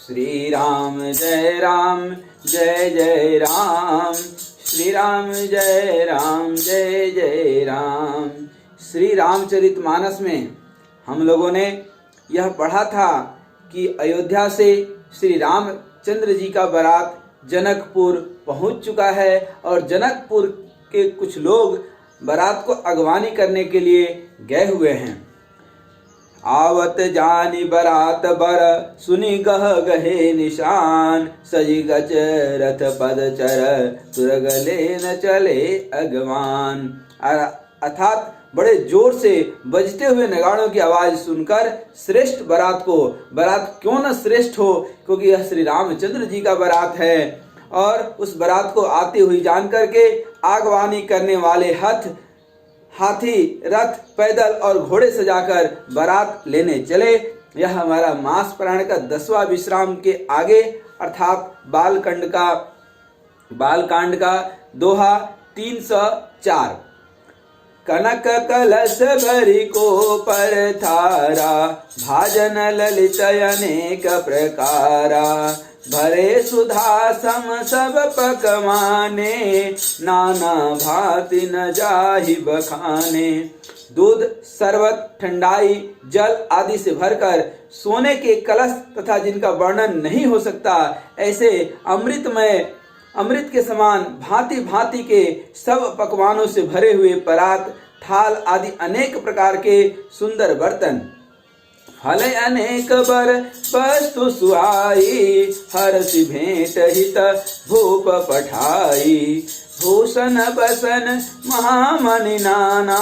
श्री राम जय राम जय जय राम, श्री राम जय राम जय जय राम। श्री रामचरितमानस में हम लोगों ने यह पढ़ा था कि अयोध्या से श्री रामचंद्र जी का बारात जनकपुर पहुंच चुका है और जनकपुर के कुछ लोग बारात को अगवानी करने के लिए गए हुए हैं। आवत जानी बरात बर, सुनी गह गहे निशान, सजी गच रथ पद चर, तुरगले न चले अगवान। अर्थात बड़े जोर से बजते हुए नगाड़ों की आवाज सुनकर श्रेष्ठ बारात को, बारात क्यों न श्रेष्ठ हो, क्योंकि यह श्री रामचंद्र जी का बारात है, और उस बारात को आती हुई जान करके आगवानी करने वाले हाथी, रथ, पैदल और घोड़े सजाकर बारात लेने चले। यह हमारा मास पुराण का 10वां विश्राम के आगे अर्थात बालकांड का दोहा 304। कनक कलश भरी को पर थारा, भाजन ललित अनेक प्रकारा, भरे सुधा सम सब पकवाने, नाना भांति न जाहि बखाने। दूध, शरबत, ठंडाई, जल आदि से भरकर सोने के कलश तथा जिनका वर्णन नहीं हो सकता, ऐसे अमृत के समान भांति भांति के सब पकवानों से भरे हुए परात, थाल आदि अनेक प्रकार के सुंदर बर्तन, फल अनेक बर वस्तु सुहाई, हर्षि भेंट हित भूप पठाई, भूषण बसन महामणि नाना,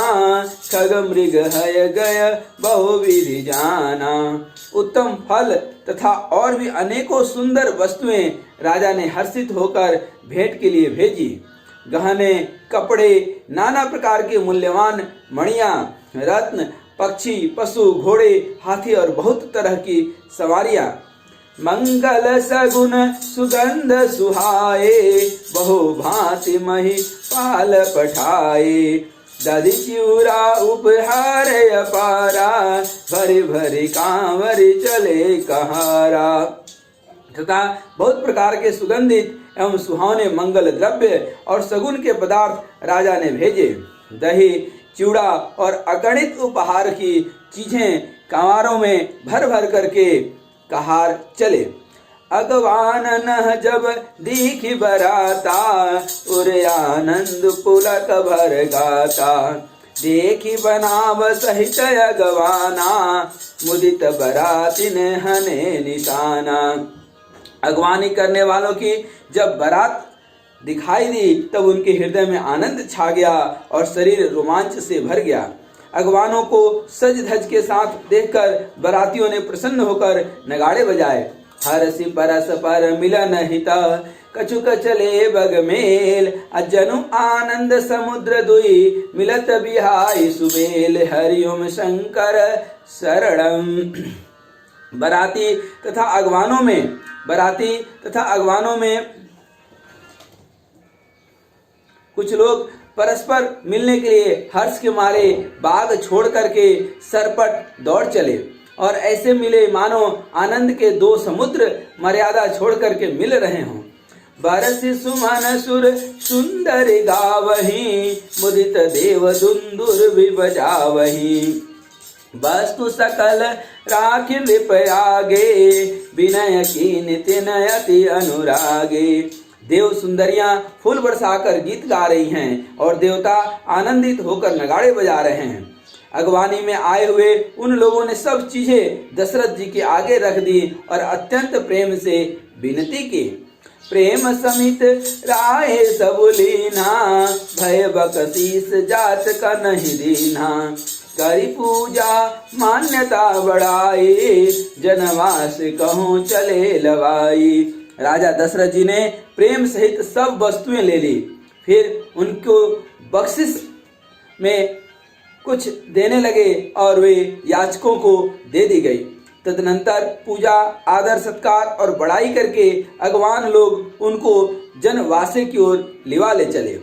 खग मृग हय गय बहुविधि जाना। उत्तम फल तथा और भी अनेकों सुंदर वस्तुएं राजा ने हर्षित होकर भेंट के लिए भेजी। गहने, कपड़े, नाना प्रकार के मूल्यवान मणियां, रत्न, पक्षी, पशु, घोड़े, हाथी और बहुत तरह की सवारियां, मंगल सगुन सुगंध सुहाए, बहु भांति मही पाल पठाए, दधि चिउरा उपहार अपारा, भरी भरी कांवरी चले कहारा। तथा बहुत प्रकार के सुगंधित एवं सुहावने मंगल द्रव्य और सगुन के पदार्थ राजा ने भेजे। दही, चिवड़ा और अगणित उपहार की चीजें कांवारों में भर भर करके कहार चले। अगवान नह जब दीखी बराता, उरे आनंद पुलक भर गाता, देखी बनाव सहित अगवाना, मुदित बरातिन हने निशाना। अगवानी करने वालों की जब बारात दिखाई दी तब उनके हृदय में आनंद छा गया और शरीर रोमांच से भर गया। अगवानों को सज धज के साथ देखकर बारातियों ने प्रसन्न होकर नगाड़े बजाए। हर्षि परस पर मिलन हित, कछुक चले बग मेल, अजनु आनंद समुद्र दुई, मिलत बिहाई सुबेल, हरिओम शंकर शरणम। बराती तथा अगवानों में कुछ लोग परस्पर मिलने के लिए हर्ष के मारे बाग छोड़ करके सरपट दौड़ चले और ऐसे मिले मानो आनंद के दो समुद्र मर्यादा छोड़ करके मिल रहे हों। बरसि सुमन सुर सुंदर गावही, मुदित देव दुंदुर भी बजावही, वस्तु सकल राखि नृपयागे, विनय कीन तिनयति अनुरागे। देव सुंदरियां फूल बरसाकर गीत गा रही हैं और देवता आनंदित होकर नगाड़े बजा रहे हैं। अगवानी में आए हुए उन लोगों ने सब चीजें दशरथ जी के आगे रख दी और अत्यंत प्रेम से विनती की। प्रेम समित राहे सब लीना, भय बकसीस जात का नहीं दीना, करी पूजा मान्यता बढ़ाई, जनवास कहूँ चले लवाई। राजा दशरथ जी ने प्रेम सहित सब वस्तुएं ले ली, फिर उनको बख्शिश में कुछ देने लगे और वे याचकों को दे दी गई। तदनंतर पूजा, आदर, सत्कार और बड़ाई करके अगवान लोग उनको जनवासे की ओर लिवा ले चले।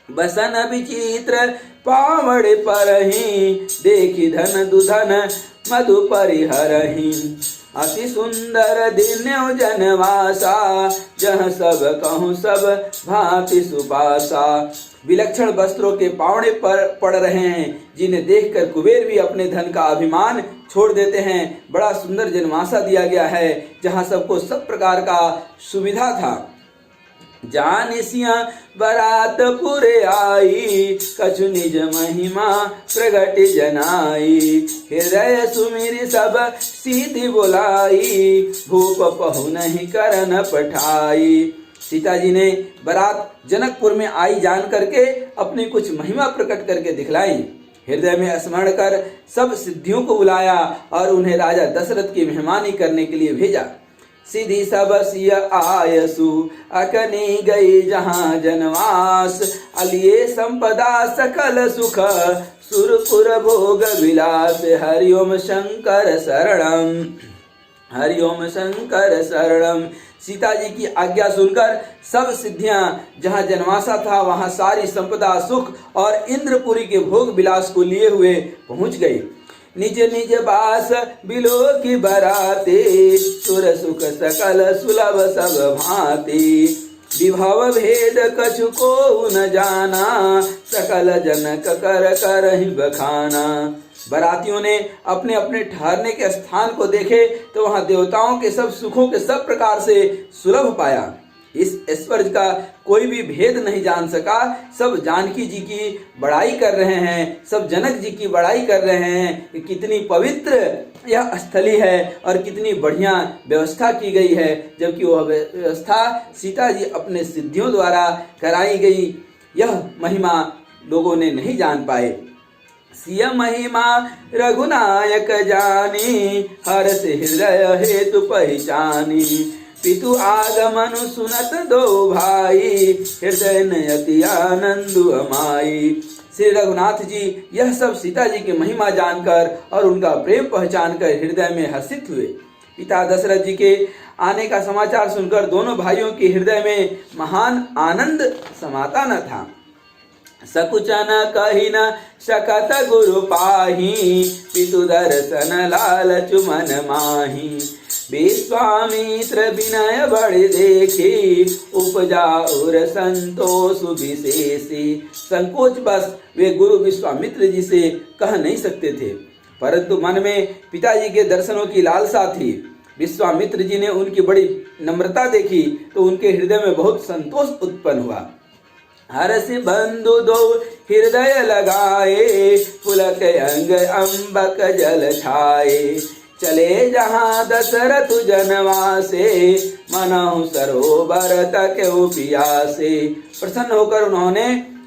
बसन विचित्र पावड़ परही, देखी धन दुधन मधु परिहरही, अति सुंदर दिन्य जनवासा, जह सब कहूँ सब भांति सुपासा। विलक्षण वस्त्रों के पावड़े पर पड़ रहे हैं, जिन्हें देखकर कुबेर भी अपने धन का अभिमान छोड़ देते हैं। बड़ा सुंदर जनवासा दिया गया है, जहाँ सबको सब प्रकार का सुविधा था। जानिसिया बरात पुरे आई, कछु निज महिमा प्रगट जनाई। हृदय सुमिर सब सीति बोलाई, भूप पहु नहीं करन पठाई। सीता जी ने बारात जनकपुर में आई जान करके अपनी कुछ महिमा प्रकट करके दिखलाई। हृदय में स्मरण कर सब सिद्धियों को बुलाया और उन्हें राजा दशरथ की मेहमानी करने के लिए भेजा। सीधी सब सिय आयसु, अकनी गई जहाँ जनवास। अलिए संपदा सकल सुख, सुरपुर भोग विलास। हरिओम शंकर शरणम, हरिओम शंकर शरणम। सीता जी की आज्ञा सुनकर सब सिद्धियां जहाँ जनवासा था वहाँ सारी संपदा सुख और इंद्रपुरी के भोग विलास को लिए हुए पहुँच गई। निज निज बास बिलो की बराते, सुर सुख सकल सुलभ सब भांति। विभव भेद कछु को न जाना, सकल जनक कर करहि बखाना। बरातियों ने अपने अपने ठहरने के स्थान को देखे तो वहां देवताओं के सब सुखों के सब प्रकार से सुलभ पाया। इस ऐश्वर्य का कोई भी भेद नहीं जान सका। सब जानकी जी की बड़ाई कर रहे हैं, सब जनक जी की बड़ाई कर रहे हैं कि कितनी पवित्र यह स्थली है और कितनी बढ़िया व्यवस्था की गई है, जबकि वह व्यवस्था सीता जी अपने सिद्धियों द्वारा कराई गई। यह महिमा लोगों ने नहीं जान पाए। सिय महिमा रघुनायक जानी, हर्ष हृदय हेतु पहचानी। पितु आगमन सुनत दो भाई, हृदय नयति आनंदु अमाई। श्री रघुनाथ जी यह सब सीता जी की महिमा जानकर और उनका प्रेम पहचानकर हृदय में हर्षित हुए। पिता दशरथ जी के आने का समाचार सुनकर दोनों भाइयों के हृदय में महान आनंद समाता न था। सकुचन कही न सकत गुरु पाही, पितु दर्शन लालचु मन माही। विश्वामित्र विनय बड़ देखी, उपजा और संतोष विशेषी। संकोच बस वे गुरु विश्वामित्र जी से कह नहीं सकते थे, परंतु मन में पिताजी के दर्शनों की लालसा थी। विश्वामित्र जी ने उनकी बड़ी नम्रता देखी तो उनके हृदय में बहुत संतोष उत्पन्न हुआ। हर्ष बंधु दो हृदय लगाए, पुलक अंग अम्बक जल छाए। चले जहाँ दशरथ जनवासे, मनहु सरोवर तक पियासे। प्रसन्न होकर उन्होंने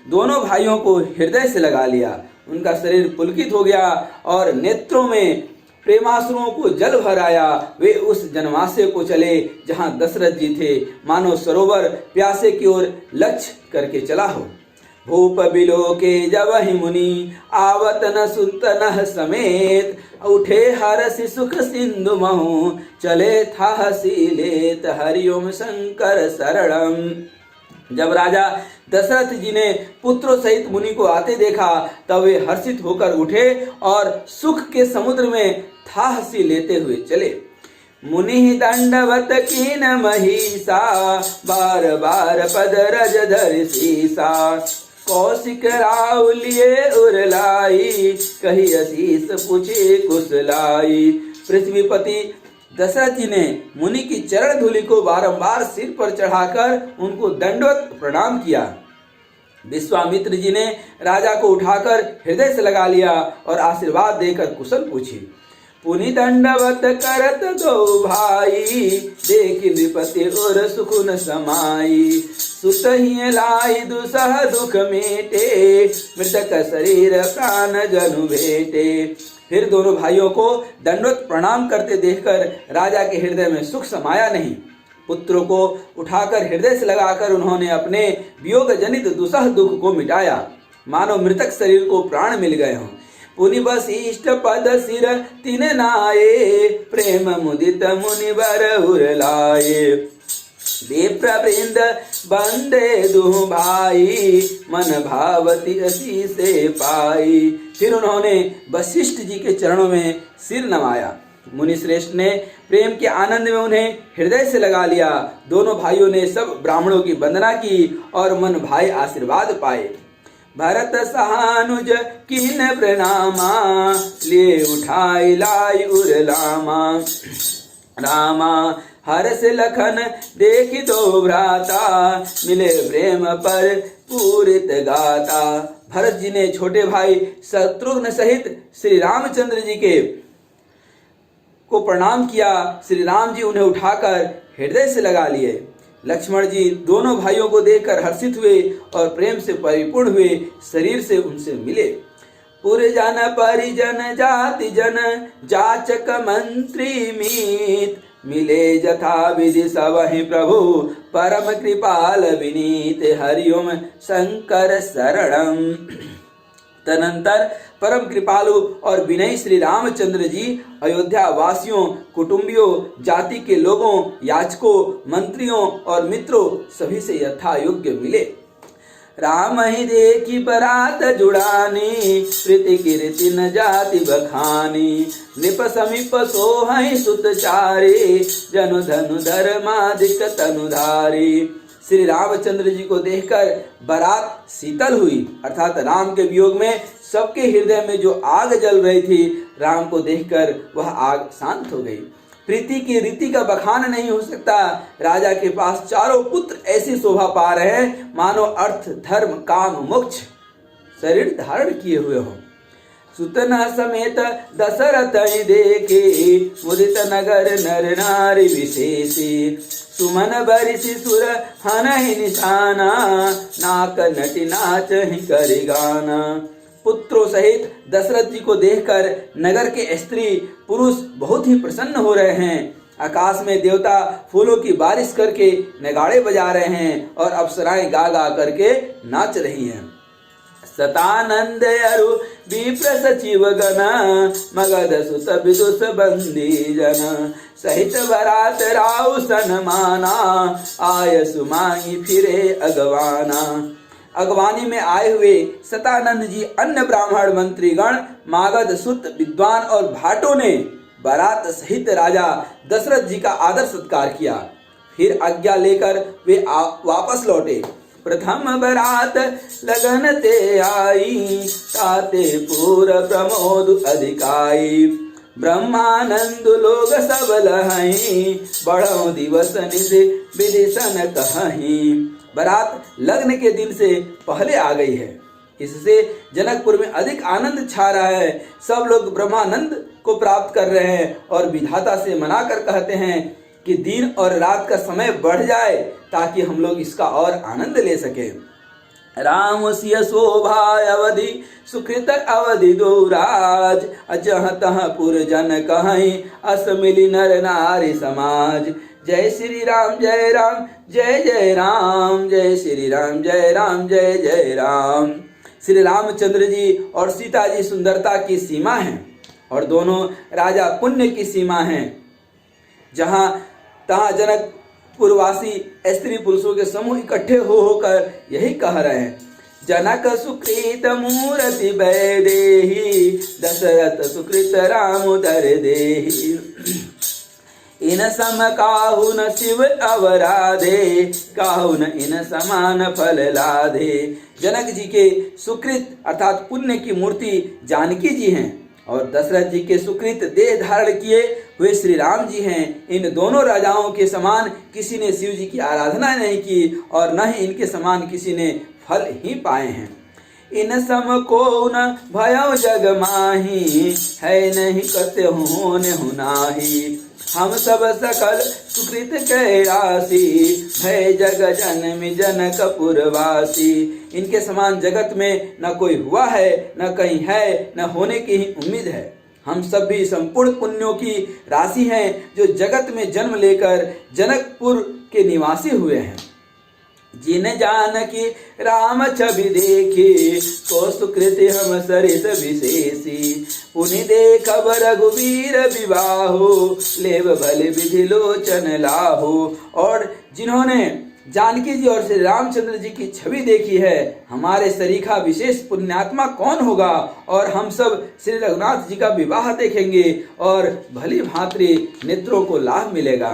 दोनों भाइयों को हृदय से लगा लिया। उनका शरीर पुलकित हो गया और नेत्रों में प्रेमाश्रुओं को जल भर आया। वे उस जनवासे को चले जहाँ दशरथ जी थे, मानो सरोवर प्यासे की ओर लक्ष्य करके चला हो। भूप बिलो के जबहि मुनि, आवत न सुत न समेत। उठे हर्ष सुख सिंधु महु, चले था हसी लेत। हरिओम शंकर शरणम। जब राजा दशरथ जी ने पुत्रों सहित मुनि को आते देखा तब वे हर्षित होकर उठे और सुख के समुद्र में था हसी लेते हुए चले। मुनि दंडवत कीन महिषा, बार बार पद रज धर सीसा। कौशिक राव लिए उरलाई, कही असीस पूछे कुशलाई। पृथ्वीपति दशरथ जी ने मुनि की चरण धूलि को बारंबार सिर पर चढ़ाकर उनको दंडवत प्रणाम किया। विश्वामित्र जी ने राजा को उठाकर हृदय से लगा लिया और आशीर्वाद देकर कुशल पूछी। पुनि दंडवत करत दो भाई, देख नृपति और सुकुन समाई। सुत ही लाई दुसह दुख मेटे, मृतक शरीर प्राण जनु भेटे। फिर दोनों भाइयों को दंडवत प्रणाम करते देखकर राजा के हृदय में सुख समाया नहीं। पुत्रों को उठाकर हृदय से लगाकर उन्होंने अपने वियोग जनित दुसह दुख को मिटाया, मानो मृतक शरीर को प्राण मिल गए हों। पुनि वशिष्ठ पद सिर तिन नाये, प्रेम मुदित मुनिवर उरलाये। विप्रवृंद बंदे दुह भाई, मन भावती असी से पाई। फिर उन्होंने वशिष्ठ जी के चरणों में सिर नवाया। मुनि श्रेष्ठ ने प्रेम के आनंद में उन्हें हृदय से लगा लिया। दोनों भाइयों ने सब ब्राह्मणों की वंदना की और मन भाई आशीर्वाद पाए। भरत सहानुज कीन प्रणामा, लिए उठाई लाई उरलामा। रामा हर्ष लखन देखि दो भ्राता, मिले प्रेम पर पूरित गाता। भरत जी ने छोटे भाई शत्रुघ्न सहित श्री रामचंद्र जी को प्रणाम किया। श्री राम जी उन्हें उठाकर हृदय से लगा लिए। लक्ष्मण जी दोनों भाइयों को देखकर हर्षित हुए और प्रेम से परिपूर्ण हुए शरीर से उनसे मिले। पुरजन परिजन जाति जन, जाचक मंत्री मीत, मिले जथा विधि सबहि प्रभु, परम कृपाल विनीत। हरिओम शंकर शरणम। तदनंतर परम कृपालु और विनयी श्री रामचंद्र जी अयोध्या वासियों, कुटुंबियों, जाति के लोगों, याचकों, मंत्रियों और मित्रों सभी से यथा योग्य मिले। राम ही देखी बरात जुड़ानी, प्रीति कीर्ति न जाति बखानी। नृप समीप सोहै सुत चारे, जनु धनु धर्मादिक तनुधारी। श्री रामचंद्र जी को देखकर बारात शीतल हुई, अर्थात राम के वियोग में सबके हृदय में जो आग जल रही थी, राम को देखकर वह आग शांत हो गई। प्रीति की रीति का बखान नहीं हो सकता। राजा के पास चारों पुत्र ऐसी शोभा पा रहे हैं मानो अर्थ धर्म काम मोक्ष शरीर धारण किए हुए हों। सुतना समेत दशरथ देखे, मुदित नगर नर नारी विशेषी। सुमन बरिसि सुर हनहि निशाना, नाक नटि नाच ही करि गाना। पुत्रों सहित दशरथ जी को देखकर नगर के स्त्री पुरुष बहुत ही प्रसन्न हो रहे हैं। आकाश में देवता फूलों की बारिश करके नगाड़े बजा रहे हैं और अप्सराएं गा गा करके नाच रही हैं। सतानंद अरु विप्र सचिव गण, मगध सुत विदुष बंदी जन। सहित बरात राउ सनमाना, आय सुमाई फिरे अगवाना। अगवानी में आए हुए सतानंद जी अन्य ब्राह्मण मंत्रीगण, मागध सुत विद्वान और भाटों ने बारात सहित राजा दशरथ जी का आदर सत्कार किया। फिर आज्ञा लेकर वे वापस लौटे। प्रथम बरात लगन ते आई, ताते पूर प्रमोद अधिकाई। ब्रह्मानंद लोग सब लहई, बढ़ो दिवस निधि विदिशन कहीं। बारात लग्न के दिन से पहले आ गई है, इससे जनकपुर में अधिक आनंद छा रहा है। सब लोग ब्रह्मानंद को प्राप्त कर रहे हैं और विधाता से मनाकर कहते हैं कि दिन और रात का समय बढ़ जाए ताकि हम लोग इसका और आनंद ले सके। राम सिय शोभा अवधि, सुकृत अवधि दो राज। अजह तह पुर जन कहीं, अस मिली नर नारी समाज। जय श्री राम जय राम जय जय राम, जय श्री राम जय राम जय जय राम। श्री रामचंद्र जी और सीता जी सुंदरता की सीमा हैं और दोनों राजा पुण्य की सीमा हैं। जहाँ तहाँ जनकपुरवासी स्त्री पुरुषों के समूह इकट्ठे हो होकर यही कह रहे हैं। जनक सुकृत मूर्ति वैदेही, दशरथ सुकृत राम उदर देही। इन सम काहु न शिव अवराधे, काहु न इन समान फल लाधे। जनक जी के सुकृत अर्थात पुण्य की मूर्ति जानकी जी हैं और दशरथ जी के सुकृत देह धारण किए हुए श्री राम जी हैं। इन दोनों राजाओं के समान किसी ने शिव जी की आराधना नहीं की और न ही इनके समान किसी ने फल ही पाए हैं। इन सम को न भयो जग माही, है नहीं कते होने हुनाही। हम सब सकल सुकृत कैरासी, भय जग जनमी जनकपुरवासी। इनके समान जगत में न कोई हुआ है, न कहीं है, न होने की ही उम्मीद है। हम सब भी संपूर्ण पुण्यों की राशि हैं जो जगत में जन्म लेकर जनकपुर के निवासी हुए हैं। जिन जानकी राम छवि देखी, को सुकृति हम सरिस विशेषी। पुनि देखब रघुवीर विवाहो, लेव भले विधि लोचन लाहो। और जिन्होंने जानकी जी और श्री रामचंद्र जी की छवि देखी है, हमारे सरीखा विशेष पुण्यात्मा कौन होगा। और हम सब श्री रघुनाथ जी का विवाह देखेंगे और भली भांति नेत्रों को लाभ मिलेगा।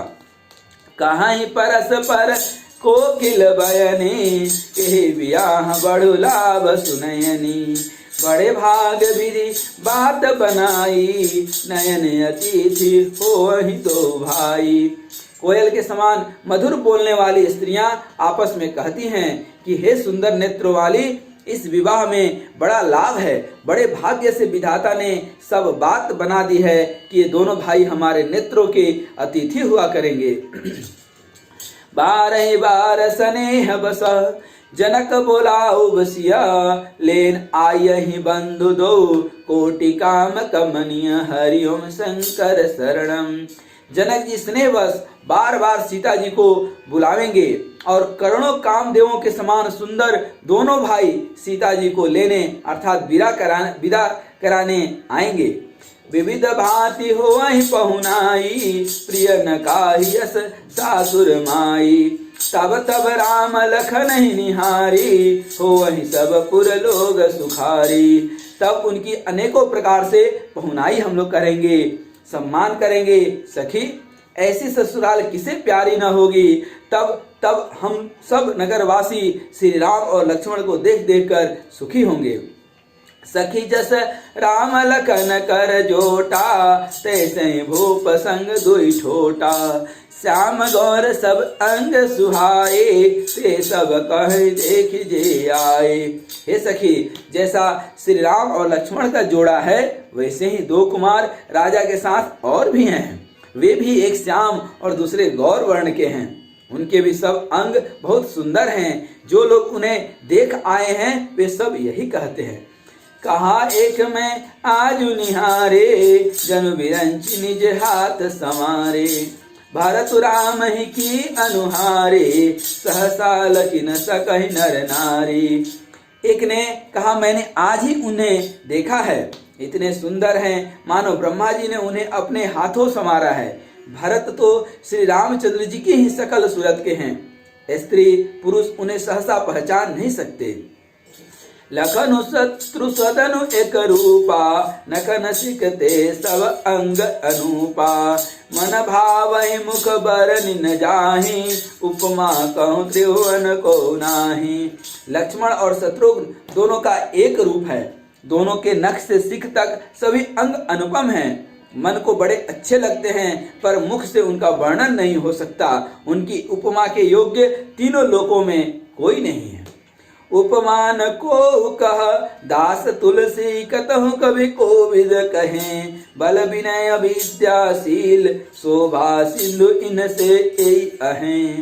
कहीं परस पर कोकिल बयनी, एहि बियाह बड़ु लाभ सुनयनी। बड़े भाग विधि बात बनाई, नयन अतिथि होहि दो भाई। कोयल के समान मधुर बोलने वाली स्त्रियां आपस में कहती हैं कि हे सुंदर नेत्रों वाली, इस विवाह में बड़ा लाभ है। बड़े भाग्य से विधाता ने सब बात बना दी है कि ये दोनों भाई हमारे नेत्रों के अतिथि हुआ करेंगे। बारह बार स्नेह बस जनक बोलाओ बसिया, लेन आयहि बंधु दो कोटि काम कमनीय, हरिओम शंकर शरणम। जनक जी स्नेहवश बार बार सीता जी को बुलावेंगे और करोड़ों कामदेवों के समान सुंदर दोनों भाई सीता जी को लेने अर्थात विदा कराने आएंगे। विविध भांति होवहि पहुनाई, प्रिय न काहियस सासुर माई। तब तब राम लखन ही निहारी, होवहि सब पुर लोग सुखारी। तब उनकी अनेकों प्रकार से पहुनाई हम लोग करेंगे, सम्मान करेंगे। सखी, ऐसी ससुराल किसे प्यारी न होगी। तब हम सब नगरवासी श्री राम और लक्ष्मण को देख देख कर सुखी होंगे। सखी जस राम लखन कर जोटा, तैसे भूप संग दुई ठोटा। श्याम गौर सब अंग सुहाए, ते सब कहे देख जे आए। हे सखी, जैसा श्री राम और लक्ष्मण का जोड़ा है, वैसे ही दो कुमार राजा के साथ और भी हैं। वे भी एक श्याम और दूसरे गौर वर्ण के हैं। उनके भी सब अंग बहुत सुंदर हैं। जो लोग उन्हें देख आए हैं वे सब यही कहते हैं। कहा एक में आजु निहारे, जनु बिरंची निज हाथ समारे। भरत राम ही की अनुहारे, सहसा लखि न सकहि नर नारी। एक ने कहा मैंने आज ही उन्हें देखा है, इतने सुंदर हैं मानो ब्रह्मा जी ने उन्हें अपने हाथों संवारा है। भरत तो श्री रामचंद्र जी की ही सकल सूरत के हैं, स्त्री पुरुष उन्हें सहसा पहचान नहीं सकते। लखनु शत्रु सदनु एक रूपा, नखन सिकते सब अंग अनूपा। मन भावहि मुख बरनि न जाहि, उपमा कहूँ त्रिभुवन को नाही। लक्ष्मण और शत्रुघ्न दोनों का एक रूप है, दोनों के नख से सिख तक सभी अंग अनुपम हैं। मन को बड़े अच्छे लगते हैं, पर मुख से उनका वर्णन नहीं हो सकता। उनकी उपमा के योग्य तीनों लोकों में कोई नहीं है। उपमान को कह दास तुलसी, कतहु कवि कोविद कहें। बल विनय विद्याशील, शोभा सिंधु इनसे एई अहें।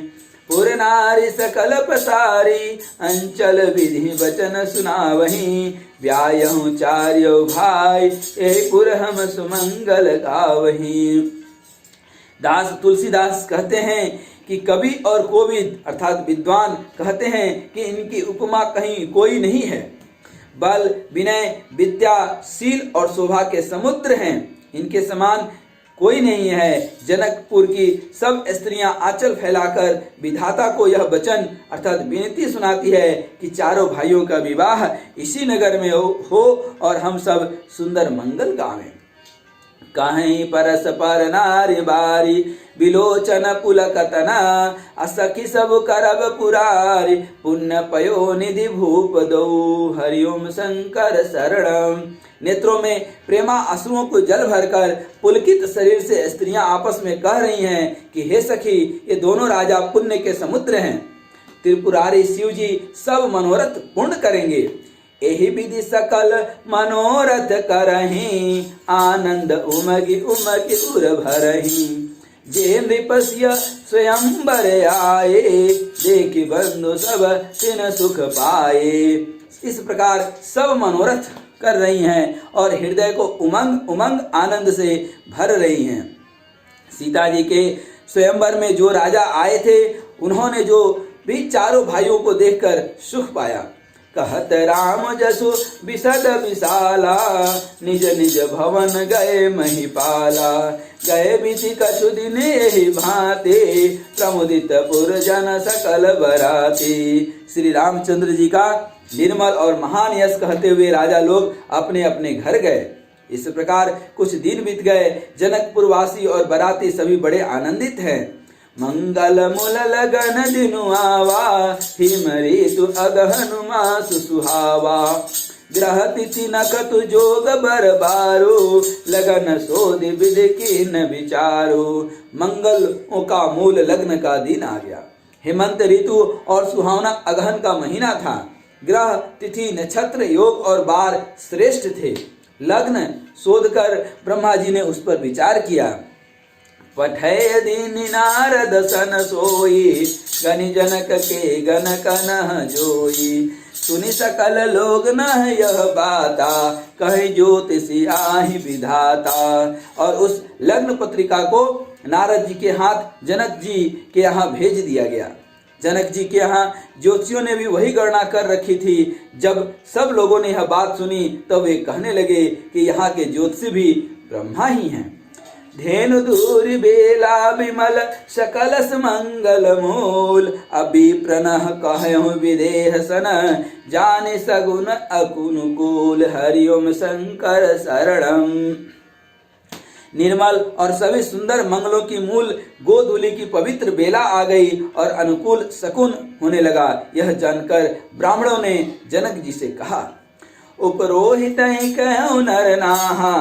पुर नारी सकल पसारी, अंचल विधि वचन सुनावहीं। व्यायहु चार्यो भाई, ए पुर हम सुमंगल गावहीं। दास तुलसीदास कहते हैं कि कवि और कोविद अर्थात विद्वान कहते हैं कि इनकी उपमा कहीं कोई नहीं है। बल विनय विद्या शील और शोभा के समुद्र हैं, इनके समान कोई नहीं है। जनकपुर की सब स्त्रियां आंचल फैलाकर विधाता को यह वचन अर्थात विनती सुनाती है कि चारों भाइयों का विवाह इसी नगर में हो और हम सब सुंदर मंगल गावें। कहीं परस पर नारी बारी, विलोचन पुलकतना। असखी सब करब पुरारी, पुण्य पयो निधि भूप दो। हरिओम शंकर शरणम। नेत्रों में प्रेमा अश्रुओं को जल भरकर पुलकित शरीर से स्त्रियां आपस में कह रही हैं कि हे सखी, ये दोनों राजा पुण्य के समुद्र हैं। त्रिपुरारी शिव जी सब मनोरथ पूर्ण करेंगे। एहि विधि सकल मनोरथ करहीं, आनंद उमगी उमगी उर भरहीं। जे नृपस्य स्वयंवर आए, देखि बंधु सब तिन सुख पाए। इस प्रकार सब मनोरथ कर रही हैं और हृदय को उमंग उमंग आनंद से भर रही हैं। सीता जी के स्वयंवर में जो राजा आए थे, उन्होंने जो भी चारों भाइयों को देखकर सुख पाया। कहत राम जसु विशद विशाला, निज निज भवन गए महिपाला। गए बीती कछु दिन यही भांति, प्रमुदित पुर जन सकल बराती। श्री रामचंद्र जी का निर्मल और महान यश कहते हुए राजा लोग अपने अपने घर गए। इस प्रकार कुछ दिन बीत गए। जनकपुर वासी और बराती सभी बड़े आनंदित हैं। मंगल मूल लगन दिनु आवा, हिम ऋतु अगहनु मासु सुहावा। ग्रह तिथि नखतु जोग बरबारो, लगन सोधि विधि कीन विचारो। मंगलों का मूल लग्न का दिन आ गया। हेमंत ऋतु और सुहावना अगहन का महीना था। ग्रह तिथि नक्षत्र योग और बार श्रेष्ठ थे। लग्न शोध कर ब्रह्मा जी ने उस पर विचार किया। पठय दीन नारद सन सोई, गनि जनक के गन कनह जोई। सुनि सकल लोग नह यह बाता, कहि ज्योतिषी आहि विधाता। और उस लग्न पत्रिका को नारद जी के हाथ जनक जी के यहाँ भेज दिया गया। जनक जी के यहाँ ज्योतिषियों ने भी वही गणना कर रखी थी। जब सब लोगों ने यह बात सुनी तब वे कहने लगे कि यहाँ के ज्योतिषी भी ब्रह्मा ही हैं। धेनु दूर बेला विमल सकल मंगल मूल, अभी प्रणह कहूँ विदेह सन, जाने सगुन अकुनुकूल। हरिओम शंकर शरणम। निर्मल और सभी सुंदर मंगलों की मूल गोधूलि की पवित्र बेला आ गई और अनुकूल शकुन होने लगा। यह जानकर ब्राह्मणों ने जनक जी से कहा, उपरोहित कहूँ नर नाहा,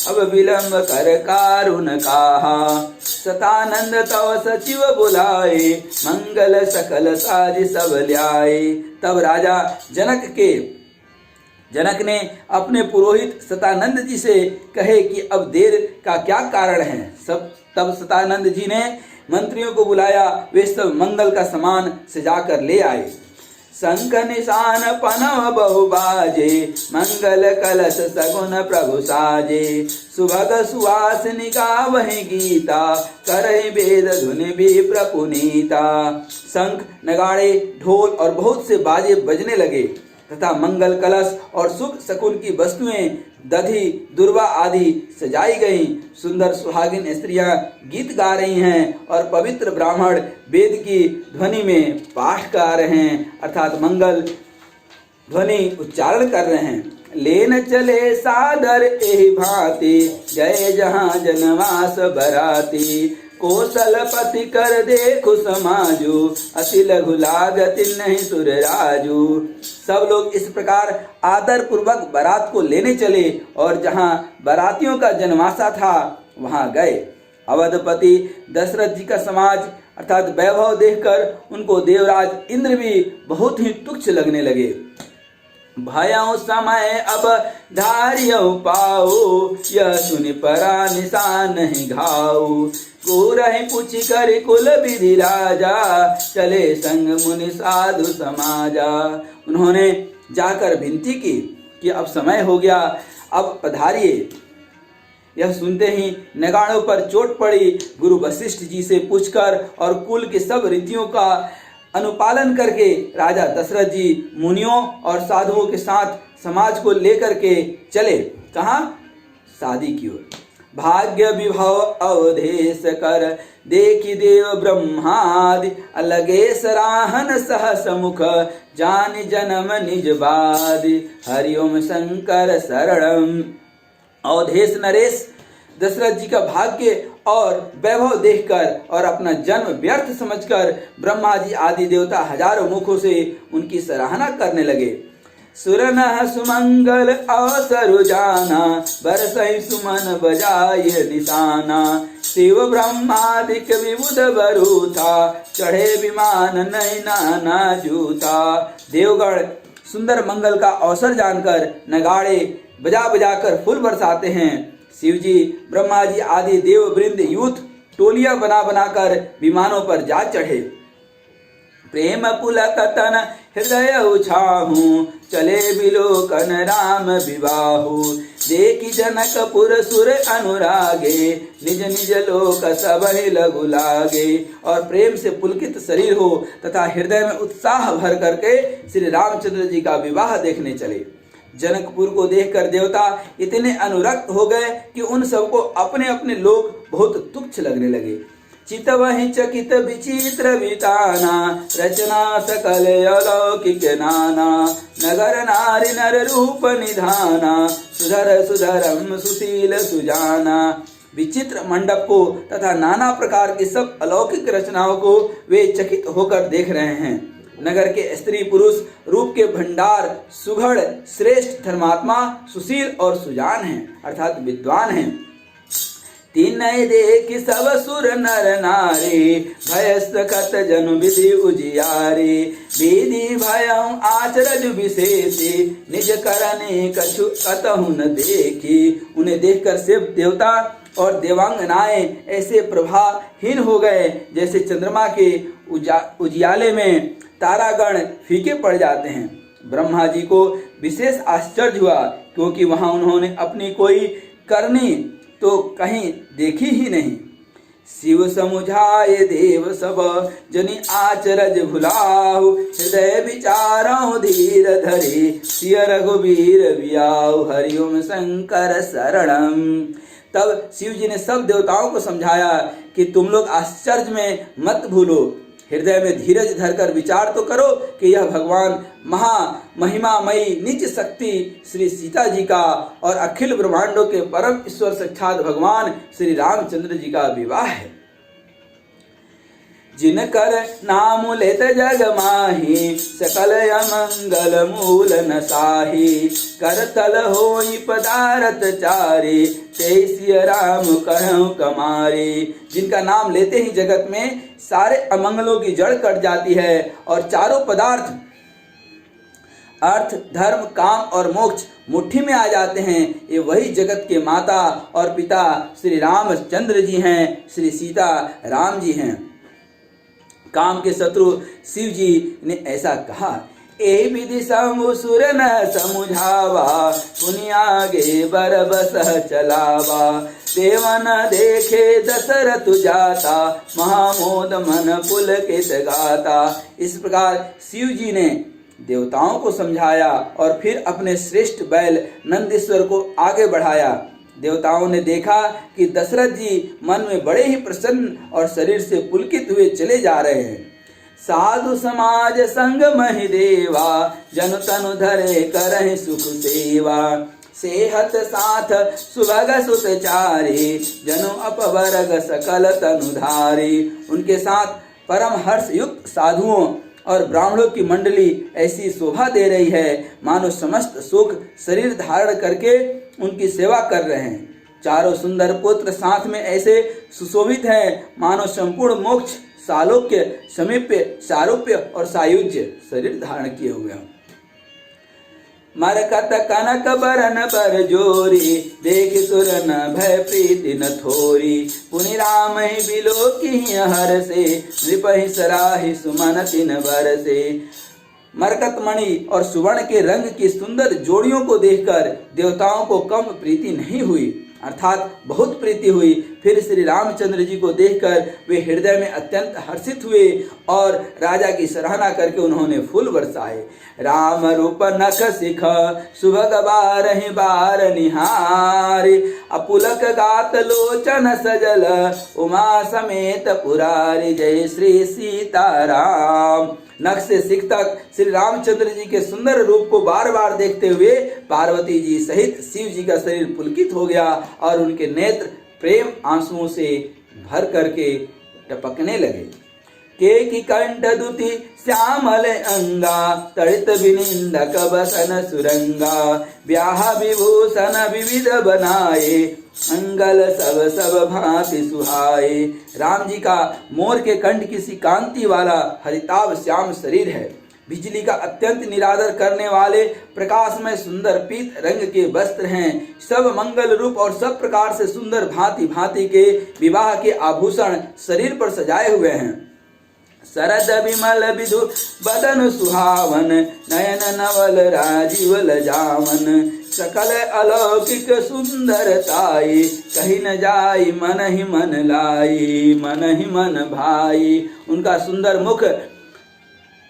अब विलंब कर कारुन काहा। सतानंद तव सचिव बुलाए, मंगल सकल साज सब ल्याए। तब राजा जनक ने अपने पुरोहित सतानंद जी से कहे कि अब देर का क्या कारण है। तब सतानंद जी ने मंत्रियों को बुलाया। वे सब मंगल का सामान सजाकर ले आए। शंख निशान पनव बहु बाजे, मंगल कलश सगुन प्रभु साजे। सुभग सुवासिनी गावहि गीता, करहि वेद धुनि भी प्रपुनीता। शंख नगाड़े ढोल और बहुत से बाजे बजने लगे तथा मंगल कलश और शुभ शकुन की वस्तुएं दधि दुर्वा आदि सजाई गई। सुंदर सुहागिन स्त्रियां गीत गा रही हैं और पवित्र ब्राह्मण वेद की ध्वनि में पाठ गा रहे हैं अर्थात मंगल ध्वनि उच्चारण कर रहे हैं। लेन चले सादर एहि भांति, जय जहाँ जनवास बराती। कौशलपति कर देखु समाजू, अति लघु लागत नहीं सुर राजू। सब लोग इस प्रकार आदर पूर्वक बारात को लेने चले और जहाँ बारातियों का जनवासा था वहाँ गए। अवधपति दशरथ जी का समाज अर्थात वैभव देखकर उनको देवराज इंद्र भी बहुत ही तुच्छ लगने लगे। भयउ समय अब धारियउ पाओ, यह सुनि परा निशान नहीं घाऊ। गोरहि पूछि कर कुल विधि राजा, चले संग मुनि साधु समाजा। उन्होंने जाकर विनती की कि अब समय हो गया, अब पधारिए। यह सुनते ही नगाड़ों पर चोट पड़ी। गुरु वशिष्ठ जी से पूछकर और कुल के सब रीतियों का अनुपालन करके राजा दशरथ जी मुनियों और साधुओं के साथ समाज को लेकर के चले। कहाँ? शादी की ओर। भाग्य विभव अवधेश कर, देखि देव ब्रह्मादि। अलगे सराहन सहस मुख, जानि जन्म निज बादि। हरिओम शंकर शरणम। अवधेश नरेश दशरथ जी का भाग्य और वैभव देखकर और अपना जन्म व्यर्थ समझकर ब्रह्मा जी आदि देवता हजारों मुखों से उनकी सराहना करने लगे। सुरनह सुमंगल अवसर जाना, बरसई सुमन बजाय निशाना। शिव ब्रह्मादिक विबुध बरूथा, चढ़े विमान नहीं नाना जूथा। देवगण सुंदर मंगल का अवसर जानकर नगाड़े बजा बजा कर फूल बरसाते हैं। शिवजी ब्रह्मा जी आदि देव वृंद यूथ टोलियां बना बनाकर विमानों पर जा चढ़े। प्रेम पुलकतन हृदय उछाहू, चले बिलोकन राम विवाहु। देखी जनकपुर सुर अनुरागे, निज निज लोक सबहि लघु लागे। और प्रेम से पुलकित शरीर हो तथा हृदय में उत्साह भर करके श्री रामचंद्र जी का विवाह देखने चले। जनकपुर को देखकर देवता इतने अनुरक्त हो गए कि उन सबको अपने अपने लोग बहुत तुच्छ लगने लगे। चितवहि चकित विचित्र विताना, रचना सकल अलौकिक नाना। नगर नारी नर रूप निधाना, सुधर सुधरम सुशील सुजाना। विचित्र मंडप को तथा नाना प्रकार की सब अलौकिक रचनाओं को वे चकित होकर देख रहे हैं। नगर के स्त्री पुरुष रूप के भंडार, सुघड़, श्रेष्ठ, धर्मात्मा, सुशील और सुजान हैं, अर्थात विद्वान हैं। तीन देख सब सुर नर नारी, भय सखत जनु विधि उजियारी। विधि भयं आचरज विशेषी, निज करने कछु कतहु न देखी। उन्हें देखकर शिव देवता और देवांगनाएं ऐसे प्रभाहीन हो गए जैसे चंद्रमा के उजियाले में तारागण फीके पड़ जाते हैं। ब्रह्मा जी को विशेष आश्चर्य हुआ, क्योंकि वहां उन्होंने अपनी कोई करनी तो कहीं देखी ही नहीं। शिव समुझाए देव सब, जनि आचरज भुलाहु। हृदय विचारौ धीर धरि, सिय रघुबीर बियाहु। हरिओम शंकर शरणम। तब शिव जी ने सब देवताओं को समझाया कि तुम लोग आश्चर्य में मत भूलो, हृदय में धीरज धरकर विचार तो करो कि यह भगवान महा महिमामयी निज शक्ति श्री सीता जी का और अखिल ब्रह्मांडों के परम ईश्वर साक्षात भगवान श्री रामचंद्र जी का विवाह है। जिनकर नाम लेत जग माही, सकल अमंगल मूल नसाही। करतल होई पदारथ चारी, ते सिय राम कहूँ कमारी। जिनका नाम लेते ही जगत में सारे अमंगलों की जड़ कट जाती है और चारों पदार्थ अर्थ, धर्म, काम और मोक्ष मुट्ठी में आ जाते हैं। ये वही जगत के माता और पिता श्री रामचंद्र जी हैं, श्री सीता राम जी हैं। काम के शत्रु शिव जी ने ऐसा कहा, ए विधि समु सुर न समुझावा। पुनियागे बर बस चलावा। देवन देखे दशरथ जाता, महामोद मन पुलकित गाता। इस प्रकार शिव जी ने देवताओं को समझाया और फिर अपने श्रेष्ठ बैल नंदीश्वर को आगे बढ़ाया। देवताओं ने देखा कि दशरथ जी मन में बड़े ही प्रसन्न और शरीर से पुलकित हुए चले जा रहे हैं। साधु समाज संग महि देवा, जन तनु धरे करहि सुख सेवा। सेहत साथ सुभग सुत चारी, जनु अपवर्ग सकल तनुधारी। उनके साथ परम हर्ष युक्त साधुओं और ब्राह्मणों की मंडली ऐसी शोभा दे रही है मानो समस्त सुख शरीर धारण करके उनकी सेवा कर रहे हैं। चारों सुंदर पुत्र साथ में ऐसे सुशोभित हैं मानो संपूर्ण मोक्ष, सालोक्य, समीप्य, सारूप्य और सायुज्य शरीर धारण किए हुए हैं। मरकत कनक बरन पर जोरी, देख सुर न भय प्रीति न थोरी। पुनि राम ही बिलो की हर से, नृपहि सराहि सुमन तिन बर से। मरकत मणि और सुवर्ण के रंग की सुंदर जोड़ियों को देखकर देवताओं को कम प्रीति नहीं हुई, अर्थात बहुत प्रीति हुई। फिर श्री रामचंद्र जी को देखकर वे हृदय में अत्यंत हर्षित हुए और राजा की सराहना करके उन्होंने फूल बरसाए। राम रूप नख सिख, सुभग बारहि बार निहारी। अपुलक गात लोचन सजल, उमा समेत पुरारी। जय श्री सीताराम। नख से सिख तक श्री रामचंद्र जी के सुंदर रूप को बार बार देखते हुए पार्वती जी सहित शिव जी का शरीर पुलकित हो गया और उनके नेत्र प्रेम आंसुओं से भर करके टपकने लगे। केकी कंठ दुति श्यामल अंगा, तड़ित विनिंदक बसन सुरंगा। ब्याह विभूषण विविध बनाए, अंगल सब सब भांति सुहाए। राम जी का मोर के कंठ की सी कांति वाला हरिताभ श्याम शरीर है। बिजली का अत्यंत निरादर करने वाले प्रकाशमय सुंदर पीत रंग के वस्त्र हैं। सब मंगल रूप और सब प्रकार से सुंदर भांति भांति के विवाह के आभूषण शरीर पर सजाए हुए हैं। शरद विमल विधु बदन सुहावन, नयन नवल राजीव लजावन। सकल अलौकिक सुंदरताई, कही न जाई मन ही मन लाई, मन ही मन भाई। उनका सुंदर मुख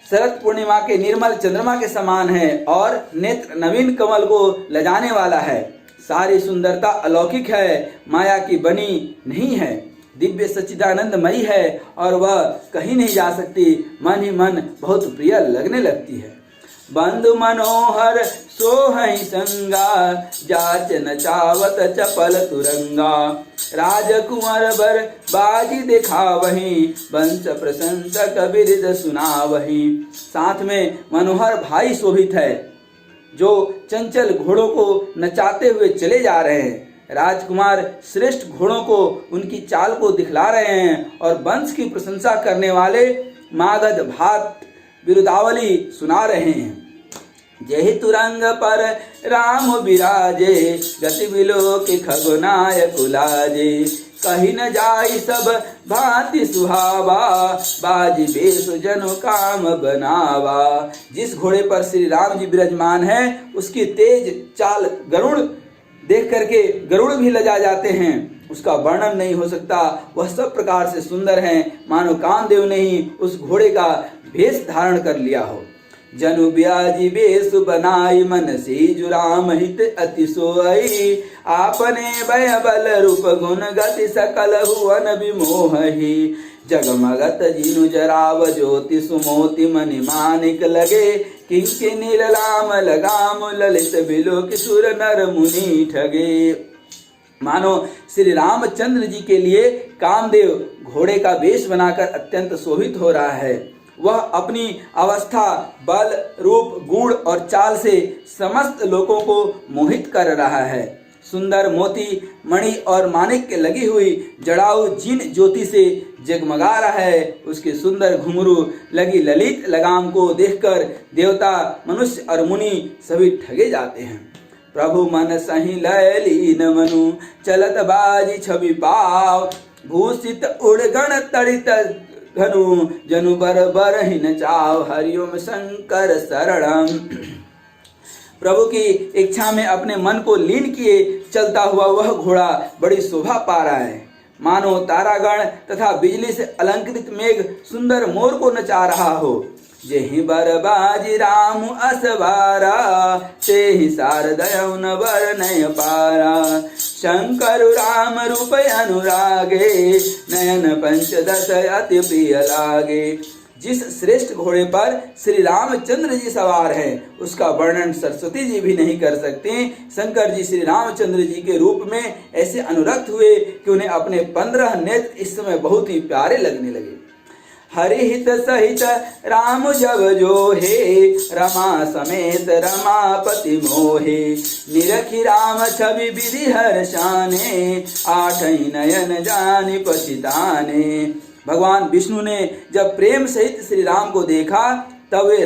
शरद पूर्णिमा के निर्मल चंद्रमा के समान है और नेत्र नवीन कमल को लजाने वाला है। सारी सुंदरता अलौकिक है, माया की बनी नहीं है, दिव्य सच्चिदानंदमयी है और वह कहीं नहीं जा सकती, मन ही मन बहुत प्रिय लगने लगती है। बंधु मनोहर सोहई संगा, जाचन चावत चपल तुरंगा। राजकुंवर बर बाजी दिखावही, वंश प्रशंसक बिरद सुनावही। साथ में मनोहर भाई शोभित है जो चंचल घोड़ों को नचाते हुए चले जा रहे हैं। राजकुमार श्रेष्ठ घोड़ों को उनकी चाल को दिखला रहे हैं और वंश की प्रशंसा करने वाले मागध भात बिरुदावली सुना रहे हैं। जहि तुरंग पर राम विराजे, गति बिलोक खगनाय कुलाजे। कही न जाई सब भांति सुहावा, बाजी बेसु जनु काम बनावा। जिस घोड़े पर श्री राम जी विराजमान है उसकी तेज चाल गरुड़ देख करके गरुड़ भी लजा जाते हैं, उसका वर्णन नहीं हो सकता। वह सब प्रकार से सुंदर हैं, मानो कामदेव ने ही उस घोड़े का भेष धारण कर लिया हो। जनु ब्याजी बेस बनाई, मन सीजु राम हित अति सोई। आपने भय बल रूप गुण गति सकल हुवन विमोहि। जगमगत जिनु जराव ज्योति सुमोति मणि मानिक लगे। किंकिनी ललाम लगाम ललित बिलोक सुर नर मुनि ठगे। मानो श्री रामचंद्र जी के लिए कामदेव घोड़े का वेश बनाकर अत्यंत शोभित हो रहा है। वह अपनी अवस्था, बल, रूप, गुण और चाल से समस्त लोगों को मोहित कर रहा है। सुंदर मोती, मणि और माणिक लगी हुई जड़ाऊ जिन ज्योति से जगमगा रहा है। उसके सुंदर घुंघरू लगी ललित लगाम को देखकर देवता, मनुष्य और मुनि सभी ठगे जाते हैं। प्रभु मन सही लय लीन मनु, चलत बाजी छवि पाव। भूषित उड़गण तड़ित घनु, जनु बर बर ही न चाव। हरिओम शंकर शरणम। प्रभु की इच्छा में अपने मन को लीन किए चलता हुआ वह घोड़ा बड़ी शोभा पा रहा है, मानो तारागण तथा बिजली से अलंकृत मेघ सुंदर मोर को नचा रहा हो। जेहि बर बाजी राम असवारा, तेहि शारदय न वर्णय पारा। शंकर राम रूप अनुरागे, नयन पंचदश अति प्रिय लागे। जिस श्रेष्ठ घोड़े पर श्री रामचंद्र जी सवार हैं उसका वर्णन सरस्वती जी भी नहीं कर सकते। शंकर जी श्री रामचंद्र जी के रूप में ऐसे अनुरक्त हुए कि उन्हें अपने 15 नेत्र इस समय बहुत ही प्यारे लगने लगे। हरिहित सहित राम जब जो हे, रमा समेत रमापति मोहे। निरखी राम छवि विधि हर्षाने, आठई नयन जानि पछिताने। भगवान विष्णु ने जब प्रेम सहित श्री राम को देखा तब वे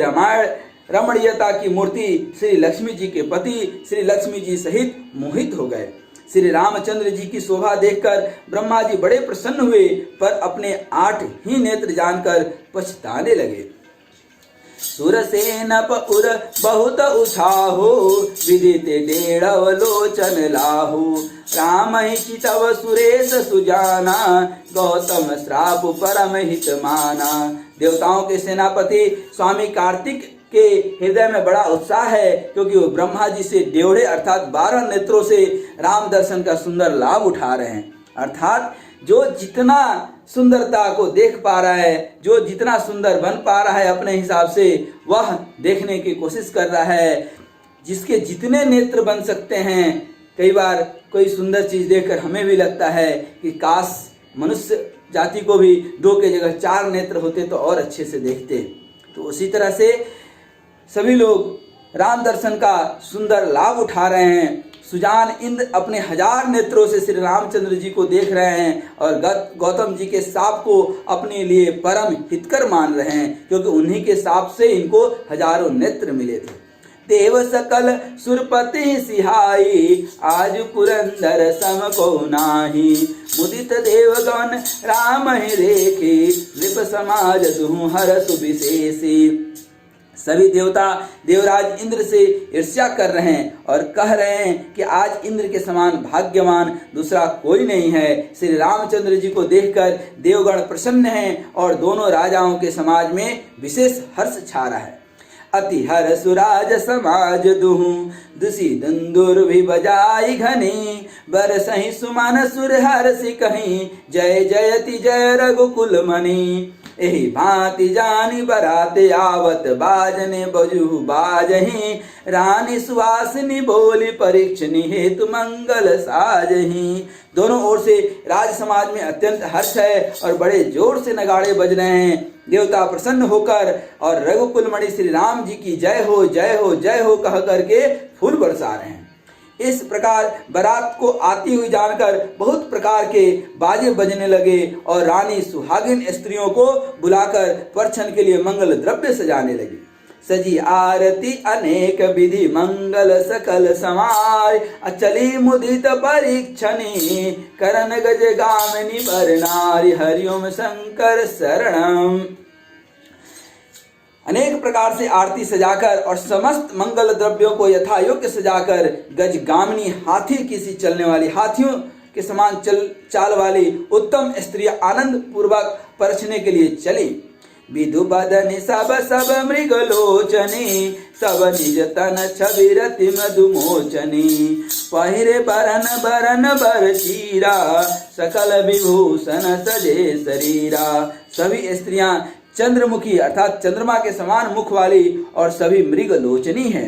रमणीयता की मूर्ति श्री लक्ष्मी जी के पति श्री लक्ष्मी जी सहित मोहित हो गए। श्री रामचंद्र जी की शोभा देखकर ब्रह्मा जी बड़े प्रसन्न हुए, पर अपने 8 ही नेत्र जानकर पछताने लगे। सुरसेन उर बहुत उछाहो, विदित 1.5 लोचन लाहु। राम ही चितव सुरेश सुजाना, गौतम श्राप परम हित माना। देवताओं के सेनापति स्वामी कार्तिक के हृदय में बड़ा उत्साह है, क्योंकि वो ब्रह्मा जी से 1.5 अर्थात 12 नेत्रों से राम दर्शन का सुंदर लाभ उठा रहे हैं। अर्थात जो जितना सुंदरता को देख पा रहा है, जो जितना सुंदर बन पा रहा है अपने हिसाब से, वह देखने की कोशिश कर रहा है। जिसके जितने नेत्र बन सकते हैं, कई बार कोई सुंदर चीज देखकर हमें भी लगता है कि काश मनुष्य जाति को भी 2 के जगह 4 नेत्र होते तो और अच्छे से देखते। तो उसी तरह से सभी लोग राम दर्शन का सुंदर लाभ उठा रहे हैं। सुजान इंद्र अपने 1000 नेत्रों से श्री रामचंद्र जी को देख रहे हैं और गौतम जी के साप को अपने लिए परम हितकर मान रहे हैं, क्योंकि उन्हीं के साप से इनको हजारों नेत्र मिले थे। देव सकल सुरपति सिहाई, आज पुरंदर सम को नाही। मुदित देवगण राम ही देखे, नृप समाज दुहु हरसु विशेषी। सभी देवता देवराज इंद्र से ईर्ष्या कर रहे हैं और कह रहे हैं कि आज इंद्र के समान भाग्यवान दूसरा कोई नहीं है। श्री रामचंद्र जी को देखकर देवगण प्रसन्न हैं और दोनों राजाओं के समाज में विशेष हर्ष छा रहा है। अति हर सुराज समाज दुहु, दुसी दंदुर भी बजाई घनी। बरसहि सुमन सुर हर्षि कहीं, जय जयति जय रघुकुल मणि। एहि भांति जानी बरात आवत, बाजने बजु बाजही। रानी सुवासिनी बोली, परीक्षणी हेतु मंगल साजही। दोनों ओर से राज समाज में अत्यंत हर्ष है और बड़े जोर से नगाड़े बज रहे हैं। देवता प्रसन्न होकर और रघुकुल मणि श्री राम जी की जय हो जय हो जय हो कह करके फूल बरसा रहे हैं। इस प्रकार बारात को आती हुई जानकर बहुत प्रकार के बाजे बजने लगे और रानी सुहागिन स्त्रियों को बुलाकर परछन के लिए मंगल द्रव्य सजाने लगी। सजी आरती अनेक विधि, मंगल सकल समाय। अचली मुदित परीक्षणी, करन गज गामिनी बर नारी। हरिओम शंकर शरणम। अनेक प्रकार से आरती सजाकर और समस्त मंगल द्रव्यों को यथा योग्य सजाकर गज गामिनी हाथी की सी चलने वाली, हाथियों के समान चाल वाली उत्तम स्त्रियां आनंद पूर्वक परछने के लिए चली। विदु बदनि सब सब मृग लोचनी, सब निज तन छवि रति मधुमोचनी। पहिरे बरन बरन बर चीरा, सकल विभूषण सजे शरीरा। सभी स्त्रियां चंद्रमुखी अर्थात चंद्रमा के समान मुख वाली और सभी मृग लोचनी हैं,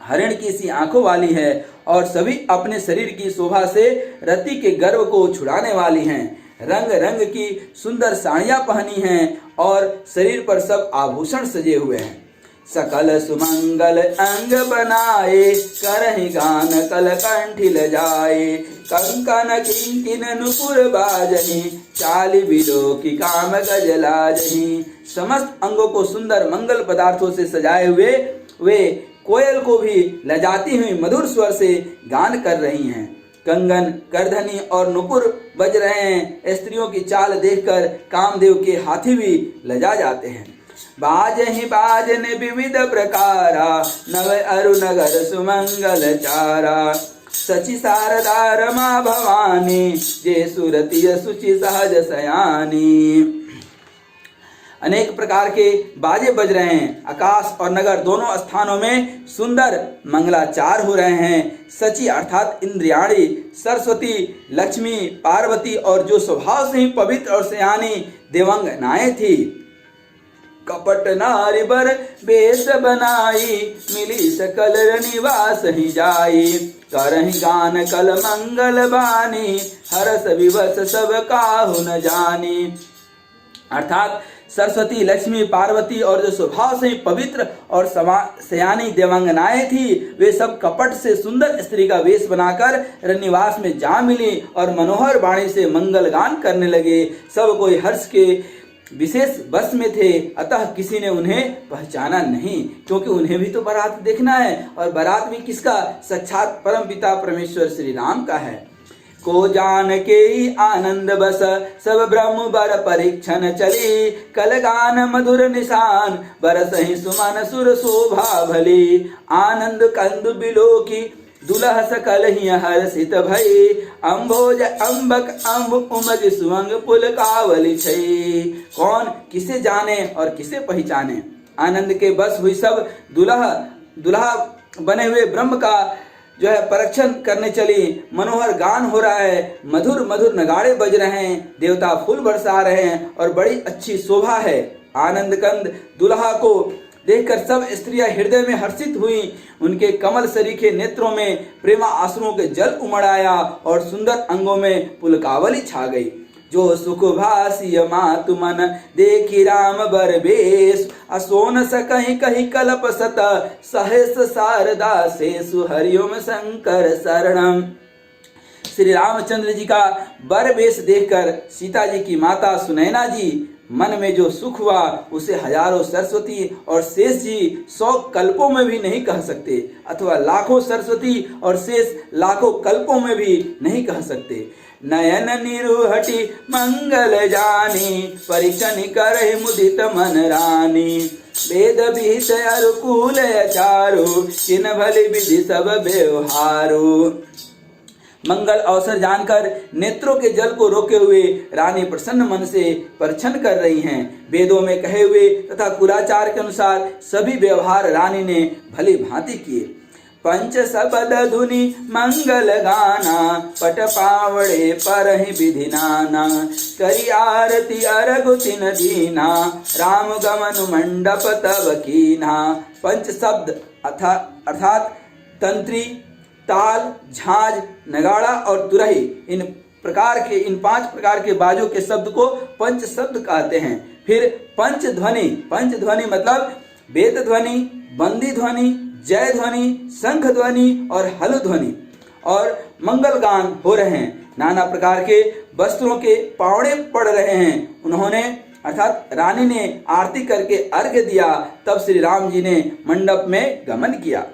हरिण की सी आंखों वाली है और सभी अपने शरीर की शोभा से रति के गर्व को छुड़ाने वाली हैं। रंग रंग की सुंदर साड़ियां पहनी हैं और शरीर पर सब आभूषण सजे हुए हैं। सकल सुमंगल अंग बनाए, करहि गान कल कंठी लजाए। कंकन किंकिन नुपुर बाजही, चाली बिलो की काम गजलाजही। समस्त अंगों को सुंदर मंगल पदार्थों से सजाए हुए वे कोयल को भी लजाती हुई मधुर स्वर से गान कर रही हैं। कंगन, करधनी और नुपुर बज रहे हैं। स्त्रियों की चाल देखकर कामदेव के हाथी भी लजा जाते हैं। बाजहि बाजने विविध प्रकारा, नव अरु नगर सुमंगल चारा। सची शारदा रमा भवानी, जे सुरति सुचि सहज सयानी। अनेक प्रकार के बाजे बज रहे हैं। आकाश और नगर दोनों स्थानों में सुंदर मंगलाचार हो रहे हैं। सची अर्थात इंद्रियाणी, सरस्वती, लक्ष्मी, पार्वती और जो स्वभाव से ही पवित्र और सयानी देवांगनाएं थी। कपट नारी बर बेस बनाई, मिली सकल निवास ही जाई। करहि गान कल मंगल बानी, हरस विवश सब काहु न जानी। अर्थात सरस्वती, लक्ष्मी, पार्वती और जो स्वभाव से ही पवित्र और सयानी देवांगनाएं थी, वे सब कपट से सुंदर स्त्री का वेश बनाकर रनिवास में जा मिली और मनोहर वाणी से मंगल गान करने लगे। सब कोई हर्ष के विशेष बस में थे, अतः किसी ने उन्हें पहचाना नहीं, क्योंकि उन्हें भी तो बारात देखना है और बारात भी किसका? साक्षात परम पिता परमेश्वर श्री राम का है। को जान के आनंद बस, सब ब्रह्म बर परीक्षण चली। कल गान मधुर निशान, बरसहि सुमन सुर शोभा भली। आनंद कंद बिलोकी, दुलह सकल ही हर्षित भई। अम्भोज अम्बक अम्ब उमज सुअंग पुल कावली छई। कौन किसे जाने और किसे पहचाने? आनंद के बस हुई सब दुल्हा बने हुए ब्रह्म का जो है परीक्षण करने चली। मनोहर गान हो रहा है, मधुर मधुर नगाड़े बज रहे हैं, देवता फूल बरसा रहे हैं और बड़ी अच्छी शोभा है। आनंद कंद दुल्हा को देखकर सब स्त्रियां हृदय में हर्षित हुई। उनके कमल सरीखे नेत्रों में प्रेमा आंसुओं के जल उमड़ आया और सुंदर अंगों में पुलकावली छा गई। जो सुख भासी मातु मन, देखी राम बर बेश। असोन सकहि कहि कल्प सत, सहस शारदा शेषु। हरिओम शंकर शरणम। श्री रामचंद्र जी का बर वेश देखकर सीता जी की माता सुनैना जी मन में जो सुख हुआ उसे हजारों सरस्वती और शेष जी 100 कल्पों में भी नहीं कह सकते, अथवा लाखों सरस्वती और शेष लाखों कल्पों में भी नहीं कह सकते। नयन निरुहटी मंगल जानी, परीक्षण करहि मुदित मन रानी। वेद विहित अरुकूल चारु, किन भली विधि सब व्यवहारु। मंगल अवसर जानकर नेत्रों के जल को रोके हुए रानी प्रसन्न मन से परीक्षण कर रही हैं। वेदों में कहे हुए तथा कुलाचार के अनुसार सभी व्यवहार रानी ने भली भांति किए। पंच सबद धुनि मंगल गाना, पट पावड़े परहि विधि नाना। करी आरती अरगु तिन दीना, राम गमन मंडप तब कीना। पंच शब्द अर्थात तंत्री, ताल, झांझ, नगाड़ा और तुरही, इन 5 प्रकार के बाजों के शब्द को पंच शब्द कहते हैं। फिर पंच ध्वनि मतलब वेद ध्वनि, बंदी ध्वनि, जय ध्वनि, शंख ध्वनि और हल ध्वनि और मंगल गान हो रहे हैं। नाना प्रकार के वस्त्रों के पावड़े पड़ रहे हैं। उन्होंने अर्थात रानी ने आरती करके अर्घ्य दिया। तब श्री राम जी ने मंडप में गमन किया।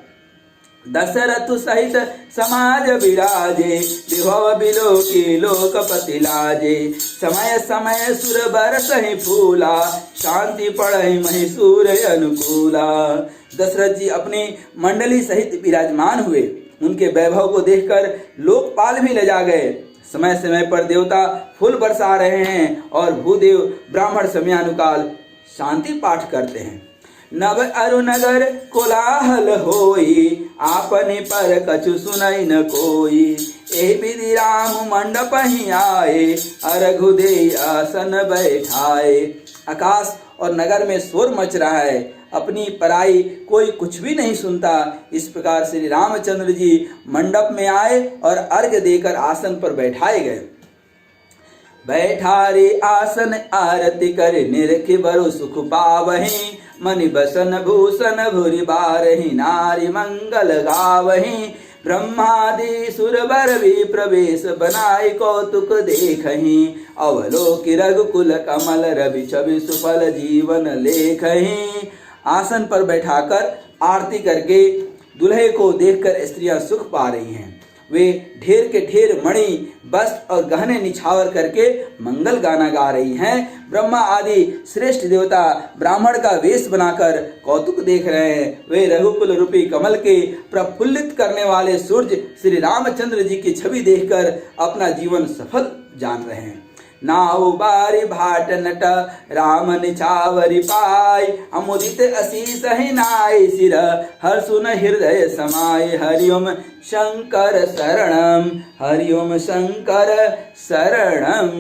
दशरथ सहित समाज विराजे, विभव बिलोकी लोकपति लाजे। समय समय सुर बरसहि फूला, शांति पड़हि महिसूर अनुकूला। दशरथ जी अपनी मंडली सहित विराजमान हुए। उनके वैभव को देखकर लोकपाल भी लजा गए। समय समय पर देवता फूल बरसा रहे हैं और भूदेव ब्राह्मण समयानुकाल शांति पाठ करते हैं। नव अरु नगर कोलाहल होई, आपने पर कछु सुनई न कोई। ए विधि राम मंडप ही आए, अर्घु दे आसन बैठाए। आकाश और नगर में शोर मच रहा है, अपनी पराई कोई कुछ भी नहीं सुनता। इस प्रकार श्री रामचंद्र जी मंडप में आए और अर्घ्य देकर आसन पर बैठाए गए। बैठारे आसन आरती कर निरखि बरु सुख पावहि। मनि बसन भूषण भूरि बारहि, नारी मंगल गावहि। ब्रह्मादि सुरवर भी प्रवेश बनाई, कौतुक देखहि। अवलोकि रघुकुल कमल रवि छवि, सुफल जीवन लेखहि। आसन पर बैठाकर आरती करके दुल्हे को देखकर स्त्रियां सुख पा रही हैं। वे ढेर के ढेर मणि, वस्त्र और गहने निछावर करके मंगल गाना गा रही हैं। ब्रह्मा आदि श्रेष्ठ देवता ब्राह्मण का वेश बनाकर कौतुक देख रहे हैं। वे रघुकुल रूपी कमल के प्रफुल्लित करने वाले सूर्य श्री रामचंद्र जी की छवि देखकर अपना जीवन सफल जान रहे हैं। नाउ बारी भाट नट राम निछावरी पाई, अमुदित असीस ही नाय सिर, हर सुन हृदय समाय। हरिओम शंकर शरणम, हरिओम शंकर शरणम।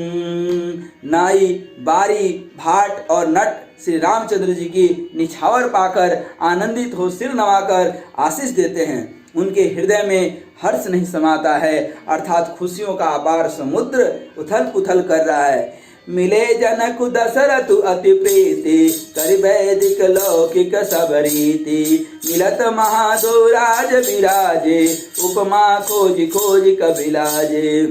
नाई, बारी, भाट और नट श्री रामचंद्र जी की निछावर पाकर आनंदित हो सिर नवाकर आशीष देते हैं। उनके हृदय में हर्ष नहीं समाता है, अर्थात खुशियों का अपार समुद्र उथल पुथल कर रहा है। मिले जनक दशरथ अति प्रीति, कर वैदिक लौकिक सब रीति। मिलत महादोराज विराजे, उपमा खोज खोज कबिलाजे।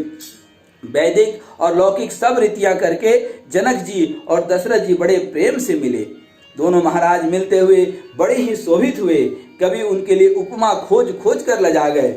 वैदिक और लौकिक सब रीतियां करके जनक जी और दशरथ जी बड़े प्रेम से मिले। दोनों महाराज मिलते हुए बड़े ही शोभित हुए। कभी उनके लिए उपमा खोज खोज कर लजा गए।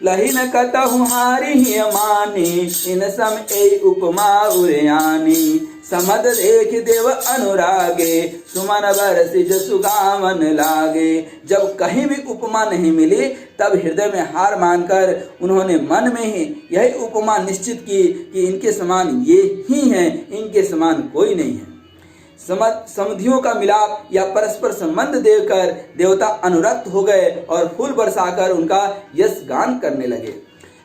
लही न कतहु हारि मानी, इन सम ए उपमा उरयानी। समद देख देव अनुरागे, सुमन बरसि जसु गावन लागे। जब कहीं भी उपमा नहीं मिली तब हृदय में हार मानकर उन्होंने मन में ही यही उपमा निश्चित की कि इनके समान ये ही हैं, इनके समान कोई नहीं है। समधियों का मिलाप या परस्पर संबंध देकर देवता अनुरक्त हो गए और फूल बरसाकर उनका यश गान करने लगे।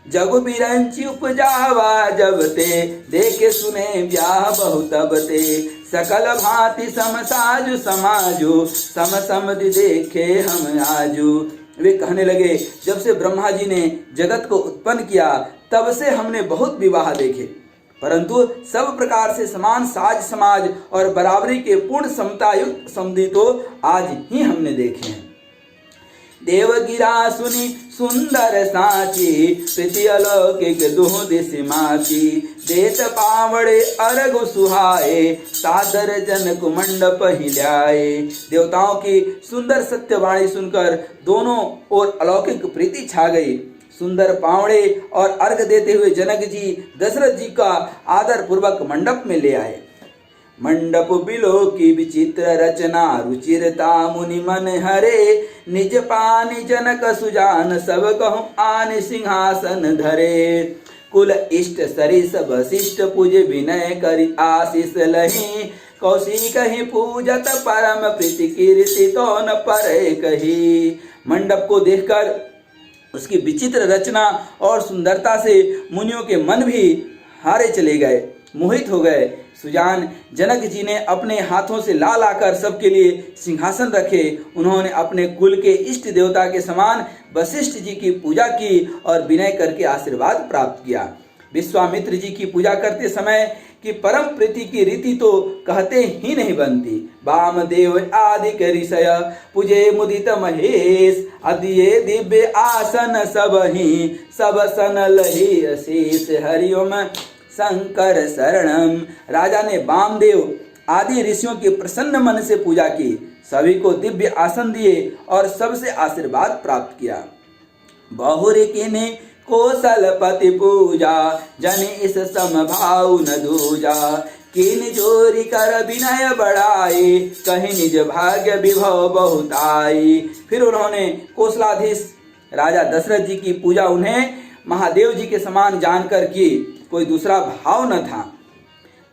जगु बिरंची उपजावा जब ते, देखे सुने ब्याह बहुत अब ते। सकल भांति सम साजु समाजु, सम समधि देखे हम आजू। वे कहने लगे, जब से ब्रह्मा जी ने जगत को उत्पन्न किया तब से हमने बहुत विवाह देखे, परंतु सब प्रकार से समान साज समाज और बराबरी के पूर्ण समतायुक्त समधि तो आज ही हमने देखे हैं। देवगिरा सुनी सुंदर साची, प्रीति अलौकिक दुह दिशि माची। देत पावड़े अर्घ सुहाए, सादर जनक मंडप हिलाए। देवताओं की सुंदर सत्यवाणी सुनकर दोनों ओर अलौकिक प्रीति छा गई। सुंदर पावड़े और अर्घ देते हुए जनक जी दशरथ जी का आदर पूर्वक मंडप में ले आए। मंडप बिलो की विचित्र रचना, रुचिरता मुनि मन हरे। निज पानी जनक सुजान, सब कहूँ आन सिंहासन धरे। कुल इष्ट सरिस वशिष्ठ पूज, विनय करि आशीष लही। कौशिक ही पूजत परम प्रीति, कीर्ति तो न परे कही। मंडप को देखकर उसकी विचित्र रचना और सुंदरता से मुनियों के मन भी हारे चले गए, मोहित हो गए। सुजान जनक जी ने अपने हाथों से ला लाकर सबके लिए सिंहासन रखे। उन्होंने अपने कुल के इष्ट देवता के समान वशिष्ठ जी की पूजा की और विनय करके आशीर्वाद प्राप्त किया। विश्वामित्र जी की पूजा करते समय की परम प्रीति की रीति तो कहते ही नहीं बनती। वामदेव आदि ऋषय पूजे मुदित महेश, अदिये दिव्य आसन सबहि, सब सन लहि अशीष। हरिओम शंकर शरणम। राजा ने वामदेव आदि ऋषियों की प्रसन्न मन से पूजा की, सभी को दिव्य आसन दिए और सबसे आशीर्वाद प्राप्त किया। बहुरी किने कौशलपति पूजा, जन इस समभाव न दूजा। किन जोरी कर विनय बढ़ाई, कहीं निज भाग्य विभव बहुताई। फिर उन्होंने कौशलाधीश राजा दशरथ जी की पूजा उन्हें महादेव जी के समान जानकर की, कोई दूसरा भाव न था।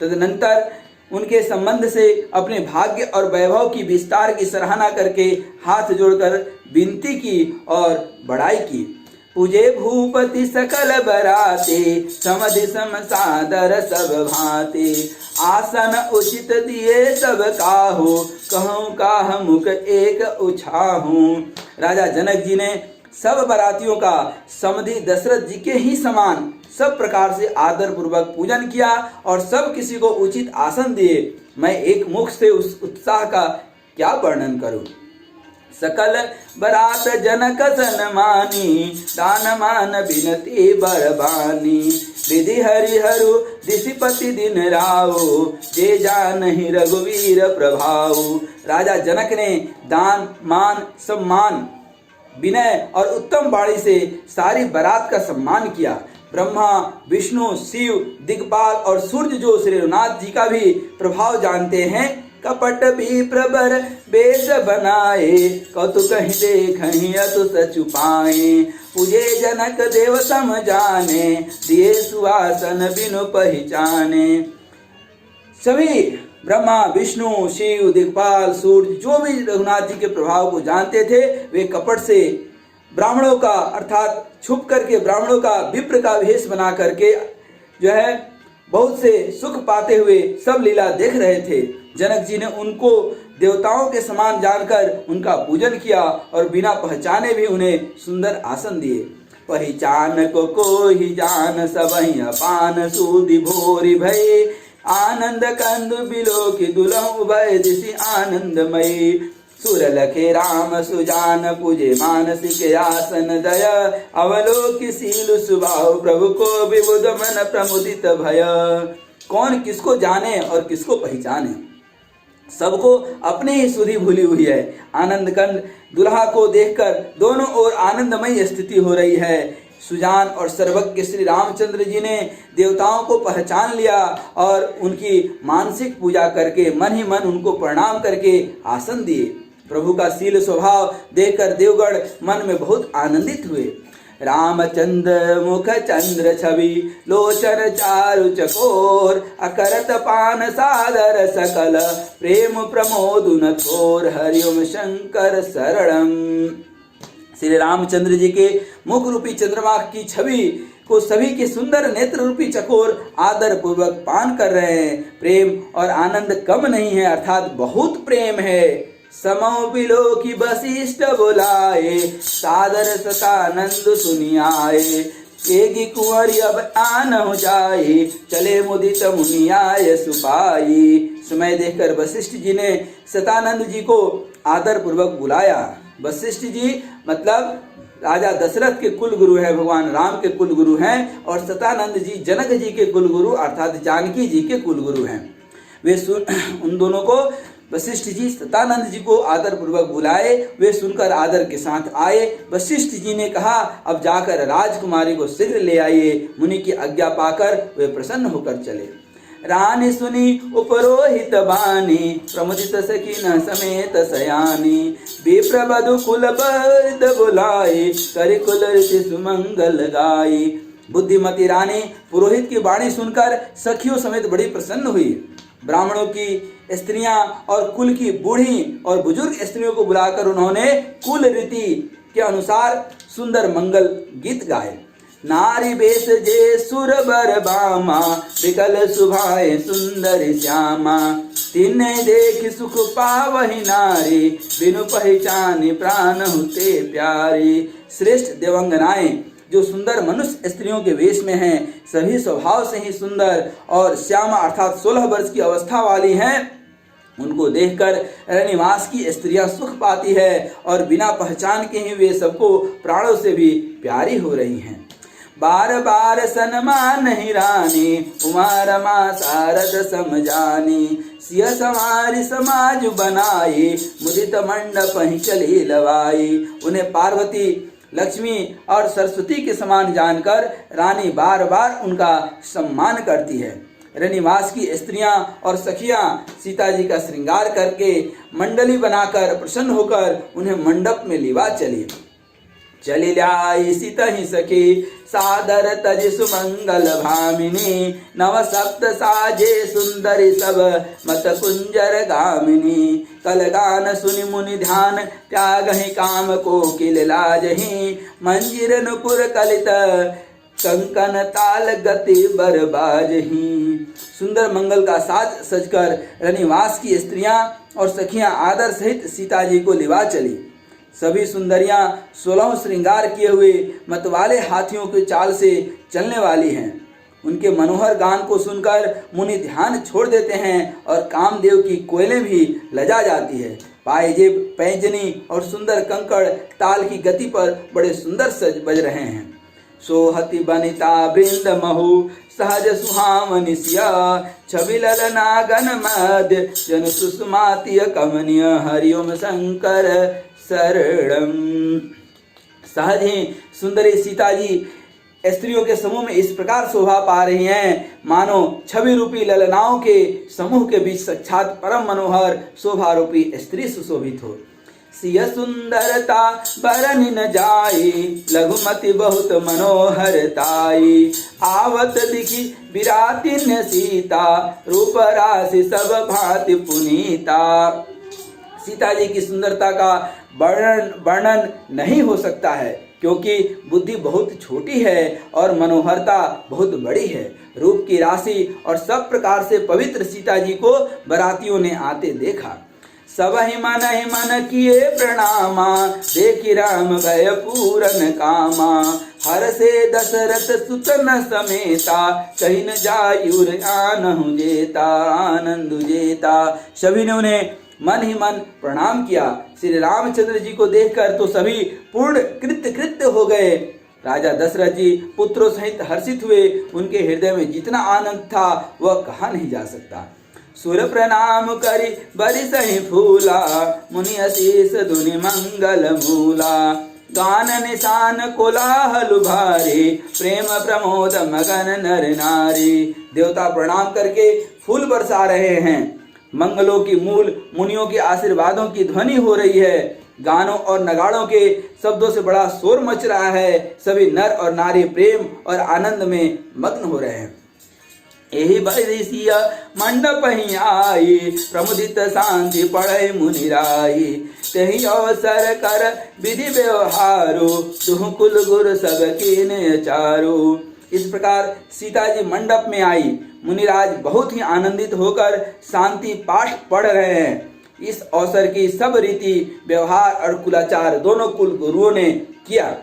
तदनंतर उनके संबंध से अपने भाग्य और वैभव की विस्तार की सराहना करके हाथ जोड़कर विनती की और बड़ाई की। पूजे भूपति सकल बराते, समधि सम सादर सब भांति। आसन उचित दिए सब काहू, कहूँ काह मुख एक उछाहू। राजा जनक जी ने सब बरातियों का समधि दशरथ जी के ही समान सब प्रकार से आदर पूर्वक पूजन किया और सब किसी को उचित आसन दिए। मैं एक मुख से उस उत्साह का क्या वर्णन करूं। सकल बरात जनक सन्मानी, दान मान बिनती बरबानी। विधि हरिहरु दिशिपति दिन राओ, जे जानहि रघुवीर प्रभाऊ। राजा जनक ने दान मान सम्मान विनय और उत्तम वाणी से सारी बारात का सम्मान किया। ब्रह्मा विष्णु शिव दिग्पाल और सूर्य जो श्री रघुनाथ जी का भी प्रभाव जानते हैं, कपट भी प्रबर बेश बनाए। कौतुक ही देखहि अतु सचुपाए। पूजे जनक देव सम जाने, दिए सुहासन बिनु पहचाने। सभी ब्रह्मा विष्णु शिव दिग्पाल सूर्य जो भी रघुनाथ जी के प्रभाव को जानते थे, वे कपट से ब्राह्मणों का अर्थात छुप करके ब्राह्मणों का विप्र का वेश बना करके जो है बहुत से सुख पाते हुए सब लीला देख रहे थे। जनक जी ने उनको देवताओं के समान जानकर उनका पूजन किया और बिना पहचाने भी उन्हें सुंदर आसन दिए। पहचान को ही जान सबहि अपान, सूदि भोरी भय। आनंद कंद बिलो की दुलह उभय दिशि आनंदमयी। सुर लखे राम सुजान पूजे मानसिक आसन दय। अवलोकि सील सुभाव प्रभु को विबुध मन प्रमुदित भय। कौन किसको जाने और किसको पहचाने, सबको अपनी ही सुधि भूली हुई है। आनंद कंद दुल्हा को देखकर दोनों ओर आनंदमय स्थिति हो रही है। सुजान और सर्वज्ञ श्री रामचंद्र जी ने देवताओं को पहचान लिया और उनकी मानसिक पूजा करके मन ही मन उनको प्रणाम करके आसन दिए। प्रभु का शील स्वभाव देखकर देवगण मन में बहुत आनंदित हुए। रामचंद्र मुख चंद्र छवि, लोचन चारु चकोर। अकरत पान सादर सकल, प्रेम प्रमोद न थोर। हरिओम शंकर शरणम। श्री रामचंद्र जी के मुख रूपी चंद्रमा की छवि को सभी के सुंदर नेत्र रूपी चकोर आदर पूर्वक पान कर रहे हैं। प्रेम और आनंद कम नहीं है, अर्थात बहुत प्रेम है। समो बिलो की वशिष्ठ बुलाए, सादर सतानंद सुनियाए। एगी कुंवरी अब आन हो जाए, चले मुदित मुनियाय सुपाई। समय देखकर वशिष्ठ जी ने सतानंद जी को आदर पूर्वक बुलाया। वशिष्ठ जी मतलब राजा दशरथ के कुल गुरु है, भगवान राम के कुल गुरु हैं, और सतानंद जी जनक जी के कुल गुरु अर्थात जानकी जी के कुल गुरु हैं। वे उन दोनों को वशिष्ठ जी सतानंद जी को आदर पूर्वक बुलाए। वे सुनकर आदर के साथ आए। वशिष्ठ जी ने कहा, अब जाकर राजकुमारी को शीघ्र ले आइए। मुनि की आज्ञा पाकर वे प्रसन्न होकर चले। रानी सुनी उपरोहित बानी, प्रमुदित सखीन समेत सयानी। विप्रवधु कुल बर्द बुलाई, कर कुल ऋषि सुमंगल गाई। बुद्धिमती रानी पुरोहित की वाणी सुनकर सखियों समेत बड़ी प्रसन्न हुई। ब्राह्मणों की स्त्रियां और कुल की बूढ़ी और बुजुर्ग स्त्रियों को बुलाकर उन्होंने कुल रीति के अनुसार सुंदर मंगल गीत गाए। नारी बेस जे सुर बर बामा, विकल सुभाए सुंदर श्यामा। तिन्हें देख सुख पावहि नारी, बिनु पहचानी प्राण हुते प्यारी। श्रेष्ठ देवंगनाएं जो सुंदर मनुष्य स्त्रियों के वेश में हैं, सभी स्वभाव से ही सुंदर और श्यामा अर्थात 16 वर्ष की अवस्था वाली हैं, उनको देखकर रनिवास की स्त्रियां सुख पाती है और बिना पहचान के ही वे सबको प्राणों से भी प्यारी हो रही हैं। बार बार सन्मान ही रानी, उमा रमा सारद समझानी। सिय समारी समाज बनाई, मुदित मंडप ही चली लवाई। उन्हें पार्वती, लक्ष्मी और सरस्वती के समान जानकर रानी बार बार उनका सम्मान करती है। रनिवास की स्त्रियां और सखियां सीता जी का श्रृंगार करके मंडली बनाकर प्रसन्न होकर उन्हें मंडप में लिवा चली। चली लाई सीता ही सखी, सादर तज सुमंगल भामिनी। नव सप्त साजे सुंदरी सब, मत कुंजर गामिनी। कल गान सुनि मुनि ध्यान, त्याग ही काम को किल लाजही। मंजिर नुपुर कलित, कंकन ताल गति बरबाजही। सुंदर मंगल का साज सजकर रनिवास की स्त्रियां और सखियां आदर सहित सीता जी को लिवा चली। सभी सुंदरियां 16 श्रृंगार किए हुए मतवाले हाथियों के चाल से चलने वाली हैं। उनके मनोहर गान को सुनकर मुनि ध्यान छोड़ देते हैं और कामदेव की कोयलें भी लजा जाती है। पायजेब, पैंजनी और सुंदर कंकड़ ताल की गति पर बड़े सुंदर सज बज रहे हैं। सोहति बनिता वृंद महु, सहज सुहावनि सिया। छवि ललना गण मध्य, जन सुषमातीय कमनीय। हरिओम शंकर शरणम। सहज ही सुंदरी सीता जी स्त्रियों के समूह में इस प्रकार शोभा पा रही हैं, मानो छवि रूपी ललनाओं के समूह के बीच साक्षात परम मनोहर शोभा रूपी स्त्री सुशोभित हो। सिय सुंदरता बरनि न जाई, लघुमति बहुत मनोहर ताई। आवत दिखी विराटिन्य सीता, रूप राशि सब भांति पुनीता। सीता जी की सुंदरता का वर्णन नहीं हो सकता है, क्योंकि बुद्धि बहुत छोटी है और मनोहरता बहुत बड़ी है। रूप की राशि और सब प्रकार से पवित्र सीता जी को बरातियों ने आते देखा। सब ही मन किए प्रणामा, देखी राम भय पूरन कामा। हर से दशरथ सुतन समेता, कहीं न जायुर आनहु जेता। आनंद जेता। सभी ने उन्हें मन ही मन प्रणाम किया। श्री रामचंद्र जी को देखकर तो सभी पूर्ण कृत्य हो गए। राजा दशरथ जी पुत्रों सहित हर्षित हुए। उनके हृदय में जितना आनंद था वह कहा नहीं जा सकता। सुर प्रणाम करी बरि सही फूला, मुनि अशीष धुनि मंगल मूला। गान निशान कोलाहल भारी, प्रेम प्रमोद मगन नर नारी। देवता प्रणाम करके फूल बरसा रहे हैं। मंगलों की मूल मुनियों के आशीर्वादों की ध्वनि हो रही है। गानों और नगाड़ों के शब्दों से बड़ा शोर मच रहा है। सभी नर और नारी प्रेम और आनंद में मग्न हो रहे हैं। एहि बरिसिया मंडप ही आई, प्रमुदित शांति पढ़े मुनिराई। तही अवसर कर विधि व्यवहारो, तुह कुल गुर सब कीने चारो। इस प्रकार सीता जी मंडप में आई। मुनिराज बहुत ही आनंदित होकर शांति पाठ पढ़ रहे हैं। इस अवसर की सब रीति व्यवहार और कुलाचार दोनों कुल गुरुओं ने किया।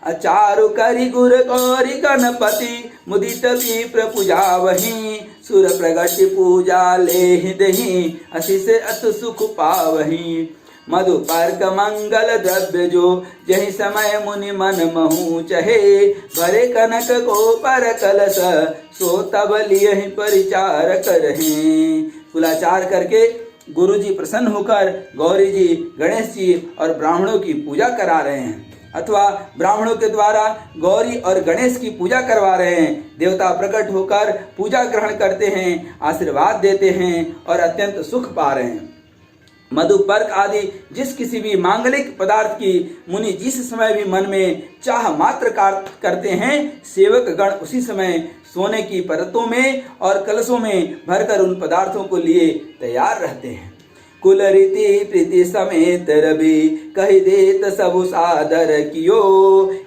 अचारु करि गुर गौरी गणपति, मुदित विप्र पूजा वही। सुर प्रगति पूजा लेहि दही, असी से अत सुख पावही। मधु पर्क मंगल द्रव्य जो, जहि समय मुनि मन महु चहे, भरे कनक को पर कलश, सो तब लियहि परिचार करहि। कुलाचार करके गुरु जी प्रसन्न होकर गौरी जी, गणेश जी और ब्राह्मणों की पूजा करा रहे हैं, अथवा ब्राह्मणों के द्वारा गौरी और गणेश की पूजा करवा रहे हैं। देवता प्रकट होकर पूजा ग्रहण करते हैं, आशीर्वाद देते हैं और अत्यंत सुख पा रहे हैं। मधु पर्क आदि जिस किसी भी मांगलिक पदार्थ की मुनि जिस समय भी मन में चाह मात्र करते हैं, सेवक गण उसी समय सोने की परतों में और कलशों में भरकर उन पदार्थों को लिए तैयार रहते हैं। कुल रीति प्रीति समेत रवि, कहि देत सबु सादर कियो,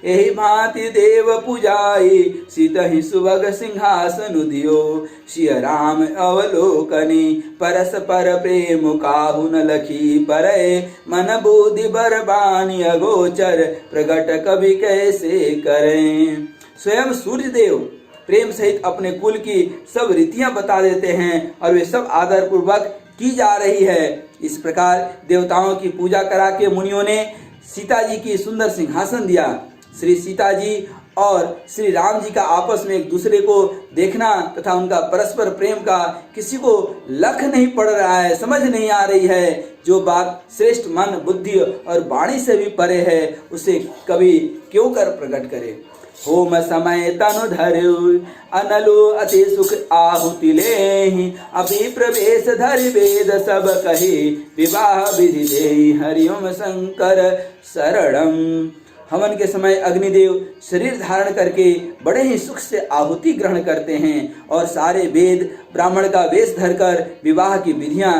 एहि भांति देव पूजाई, सीतहि सुभग सिंहासन दियो। सिय राम अवलोकनी, परस्पर प्रेम काहु न लखी परै, मन बुद्धि बरबानी अगोचर, प्रगट कवि कैसे करें। स्वयं सूर्य देव प्रेम सहित अपने कुल की सब रीतियां बता देते हैं और वे सब आदर पूर्वक की जा रही है। इस प्रकार देवताओं की पूजा करा के मुनियों ने सीता जी की सुंदर सिंहासन दिया। श्री सीता जी और श्री राम जी का आपस में एक दूसरे को देखना तथा उनका परस्पर प्रेम का किसी को लख नहीं पड़ रहा है, समझ नहीं आ रही है। जो बात श्रेष्ठ मन बुद्धि और वाणी से भी परे है, उसे कवि क्यों कर प्रकट करे। होम समय तनु धरु, अनलु अति सुख आहुति लेहि, अभी प्रवेश धरि वेद सब कही, विवाह विधि देहि हरिओम शंकर शरणम। हवन के समय अग्निदेव शरीर धारण करके बड़े ही सुख से आहुति ग्रहण करते हैं और सारे वेद ब्राह्मण का वेश धरकर विवाह की विधियां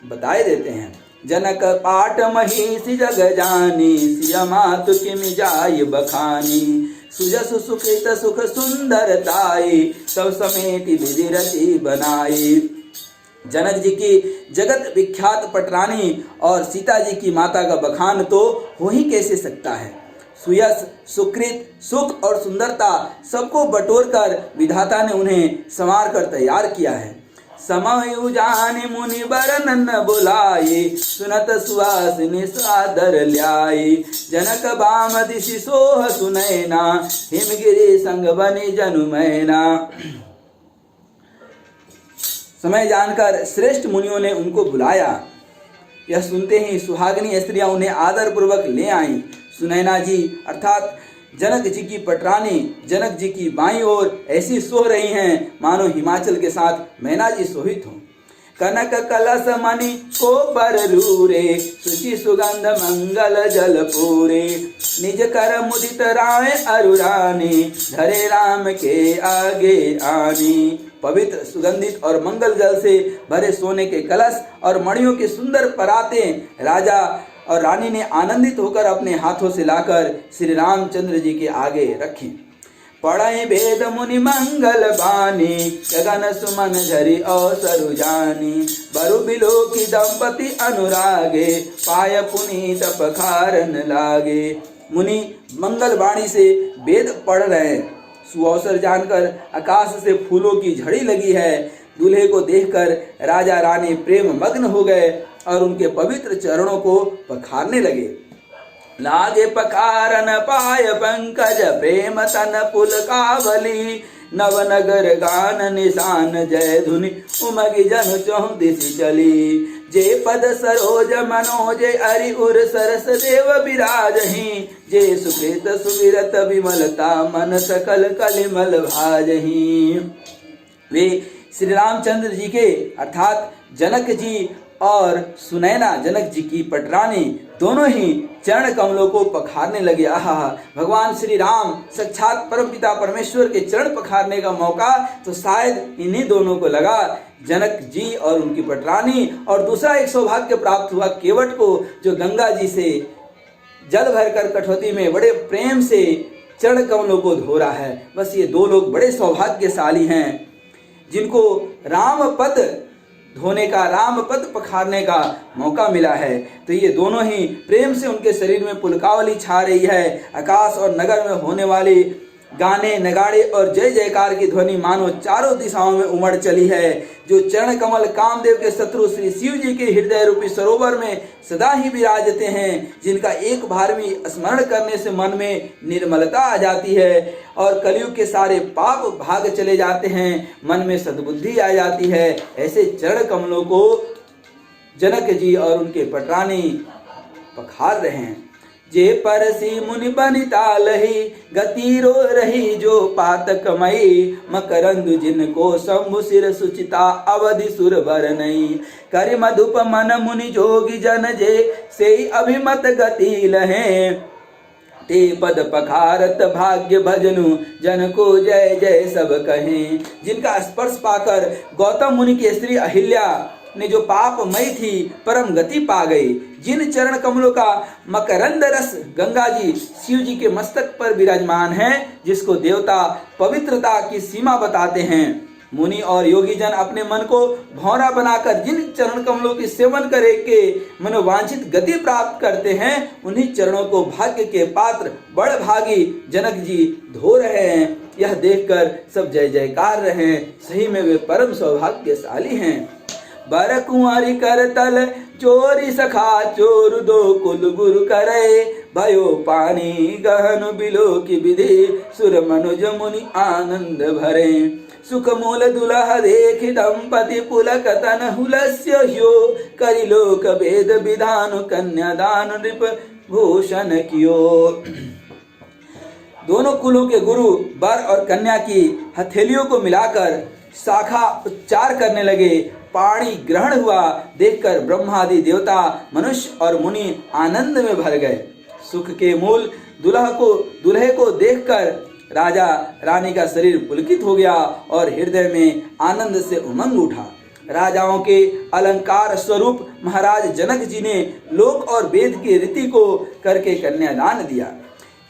बताए देते हैं। जनक पाट महिषी जग जानी, सिय मातु किमि जाय बखानी, सुजसु सुकृत सुख सुंदरताई, सब समेति विधि रति बनाई। जनक जी की जगत विख्यात पटरानी और सीता जी की माता का बखान तो हो ही कैसे सकता है। सुयस सुकृत सुख और सुंदरता सबको बटोर कर विधाता ने उन्हें संवार कर तैयार किया है। समय उजानि मुनि बरनन बुलाए, सुनत सुहासिनी सादर ल्याई, जनक बाम दिशि सोह सुनैना, हिमगिरि संग बनि जनु मैना। समय जानकर श्रेष्ठ मुनियों ने उनको बुलाया। यह सुनते ही सुहागिनी स्त्रियां उन्हें आदर पूर्वक ले आईं। सुनैना जी अर्थात जनक जी की पटरानी जनक जी की बाईं ओर ऐसी सोह रही हैं मानो हिमाचल के साथ मैना जी सोहित हों। कनक कलश मणि को पर रूरे, सुचि सुगंध मंगल जल पूरे, निज कर मुदित राय अरुरानी, धरे राम के आगे आनी। पवित्र सुगंधित और मंगल जल से भरे सोने के कलश और मणियों के सुंदर पराते राजा और रानी ने आनंदित होकर अपने हाथों से लाकर श्री रामचंद्र जी के आगे रखे। पढ़े वेद मुनि मंगल बानी, गगन सुमन झरी अवसरु जानी, बरु बिलो की दंपति अनुरागे, पाय पुनीत पखारन लागे। मुनि मंगल वाणी से वेद पढ़ रहे हैं। सुअवसर जानकर आकाश से फूलों की झड़ी लगी है। दूल्हे को देखकर राजा रानी प्रेम मग्न हो गए और उनके पवित्र चरणों को पखारने लगे। लागे पखारन पाय पंकज, प्रेम तन पुलकावली, नवनगर गान निशान जय धुनि, उमगी जनु चहुँ दिशि चली। जे पद सरोज मनोज अरि उर सरस देव विराजहि, जे सुकृत सुविरत विमलता, मन सकल कलिमल भाजहि। वे श्री रामचंद्र जी के अर्थात जनक जी और सुनैना जनक जी की पटरानी दोनों ही चरण कमलों को पखारने लगे। आहा, भगवान श्री राम साक्षात परमपिता परमेश्वर के चरण पखारने का मौका तो शायद इन्हीं दोनों को लगा, जनक जी और उनकी पटरानी। और दूसरा एक सौभाग्य प्राप्त हुआ केवट को, जो गंगा जी से जल भरकर कठौती में बड़े प्रेम से चरण कमलों को धो रहा है। बस ये दो लोग बड़े सौभाग्यशाली हैं जिनको राम पद धोने का, राम पद पखारने का मौका मिला है। तो ये दोनों ही प्रेम से उनके शरीर में पुलकावली छा रही है। आकाश और नगर में होने वाली गाने, नगाड़े और जय जयकार की ध्वनि मानो चारों दिशाओं में उमड़ चली है। जो चरण कमल कामदेव के शत्रु श्री शिव जी के हृदय रूपी सरोवर में सदा ही विराजते हैं, जिनका एक बार भी स्मरण करने से मन में निर्मलता आ जाती है और कलयुग के सारे पाप भाग चले जाते हैं, मन में सद्बुद्धि आ जाती है। ऐसे चरण कमलों को जनक जी और उनके पटरानी पखार रहे हैं। जे परसी मुनि बनिता लही, गति रो रही जो पातकमयी, मकरंद जिनको शंभु सिर सुचिता, अवधि सुर बर नहीं। करि मधुप मन मुनि जोगी जन जे, से अभिमत गति लहे। ते पद पखारत भाग्य भजनु, जन को जय जय सब कहें। जिनका स्पर्श पाकर गौतम मुनि की स्त्री अहिल्या ने जो पापमयी थी परम गति पा गई। जिन चरण कमलों का मकरंद रस गंगा जी शिव जी के मस्तक पर विराजमान है, जिसको देवता पवित्रता की सीमा बताते हैं। मुनि और योगी जन अपने मन को भौरा बनाकर जिन चरण कमलों की सेवन करे के मनोवांछित गति प्राप्त करते हैं, उन्हीं चरणों को भाग्य के पात्र बड़ भागी जनक जी धो रहे हैं। यह देखकर सब जय जयकार रहे हैं। सही में वे परम सौभाग्यशाली हैं। बर कुंवारी कर तल चोरी सखा, चोर दो कुल गुरु करे। भयो पानी गहन बिलो की विधि, सुर मनुज मुनि आनंद भरे। सुख मूल दुलह देख दंपति पुलक तन हुलस्य ह्यो, करि लोक वेद विधान कन्यादान नृप भूषण कियो। दोनों कुलों के गुरु वर और कन्या की हथेलियों को मिलाकर शाखा उच्चार करने लगे। पाणी ग्रहण हुआ देखकर ब्रह्मादि देवता, मनुष्य और मुनि आनंद में भर गए। सुख के मूल दुल्हे को देखकर राजा रानी का शरीर पुलकित हो गया और हृदय में आनंद से उमंग उठा। राजाओं के अलंकार स्वरूप महाराज जनक जी ने लोक और वेद की रीति को करके कन्यादान दिया।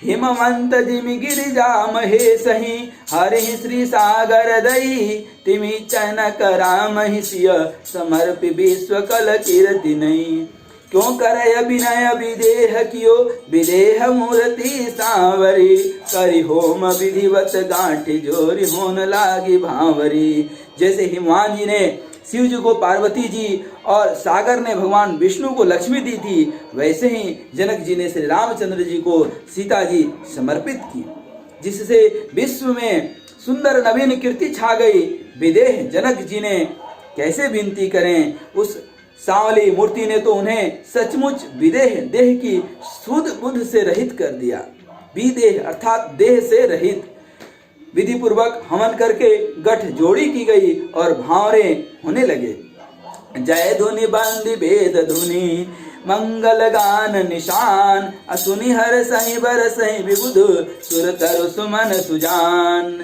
हिमवंत जिमि गिरिजा महेशहि, हरि श्री सागर दई। तिमि चनक राम ही सिय, समर्पि विश्व कल कीर्ति नहीं। क्यों करय विनय विदेह कियो, विदेह मूर्ति सांवरी। करि होम विधिवत गांठी जोरी, होन लागी भांवरी। जैसे हिमवान जी ने शिव जी को पार्वती जी और सागर ने भगवान विष्णु को लक्ष्मी दी थी, वैसे ही जनक जी ने श्री रामचंद्र जी को सीता जी समर्पित की, जिससे विश्व में सुंदर नवीन कीर्ति छा गई। विदेह जनक जी ने कैसे विनती करें, उस सांवली मूर्ति ने तो उन्हें सचमुच विदेह देह की शुद्ध बुद्ध से रहित कर दिया। विदेह अर्थात देह से रहित। विधि पूर्वक हवन करके गठ जोड़ी की गई और भावरे होने लगे। जय धुनि बंदी वेद धुनि, मंगल गान निशान। असुनि हर सही बर सही विबुध, सुर तरु सुमन सुजान।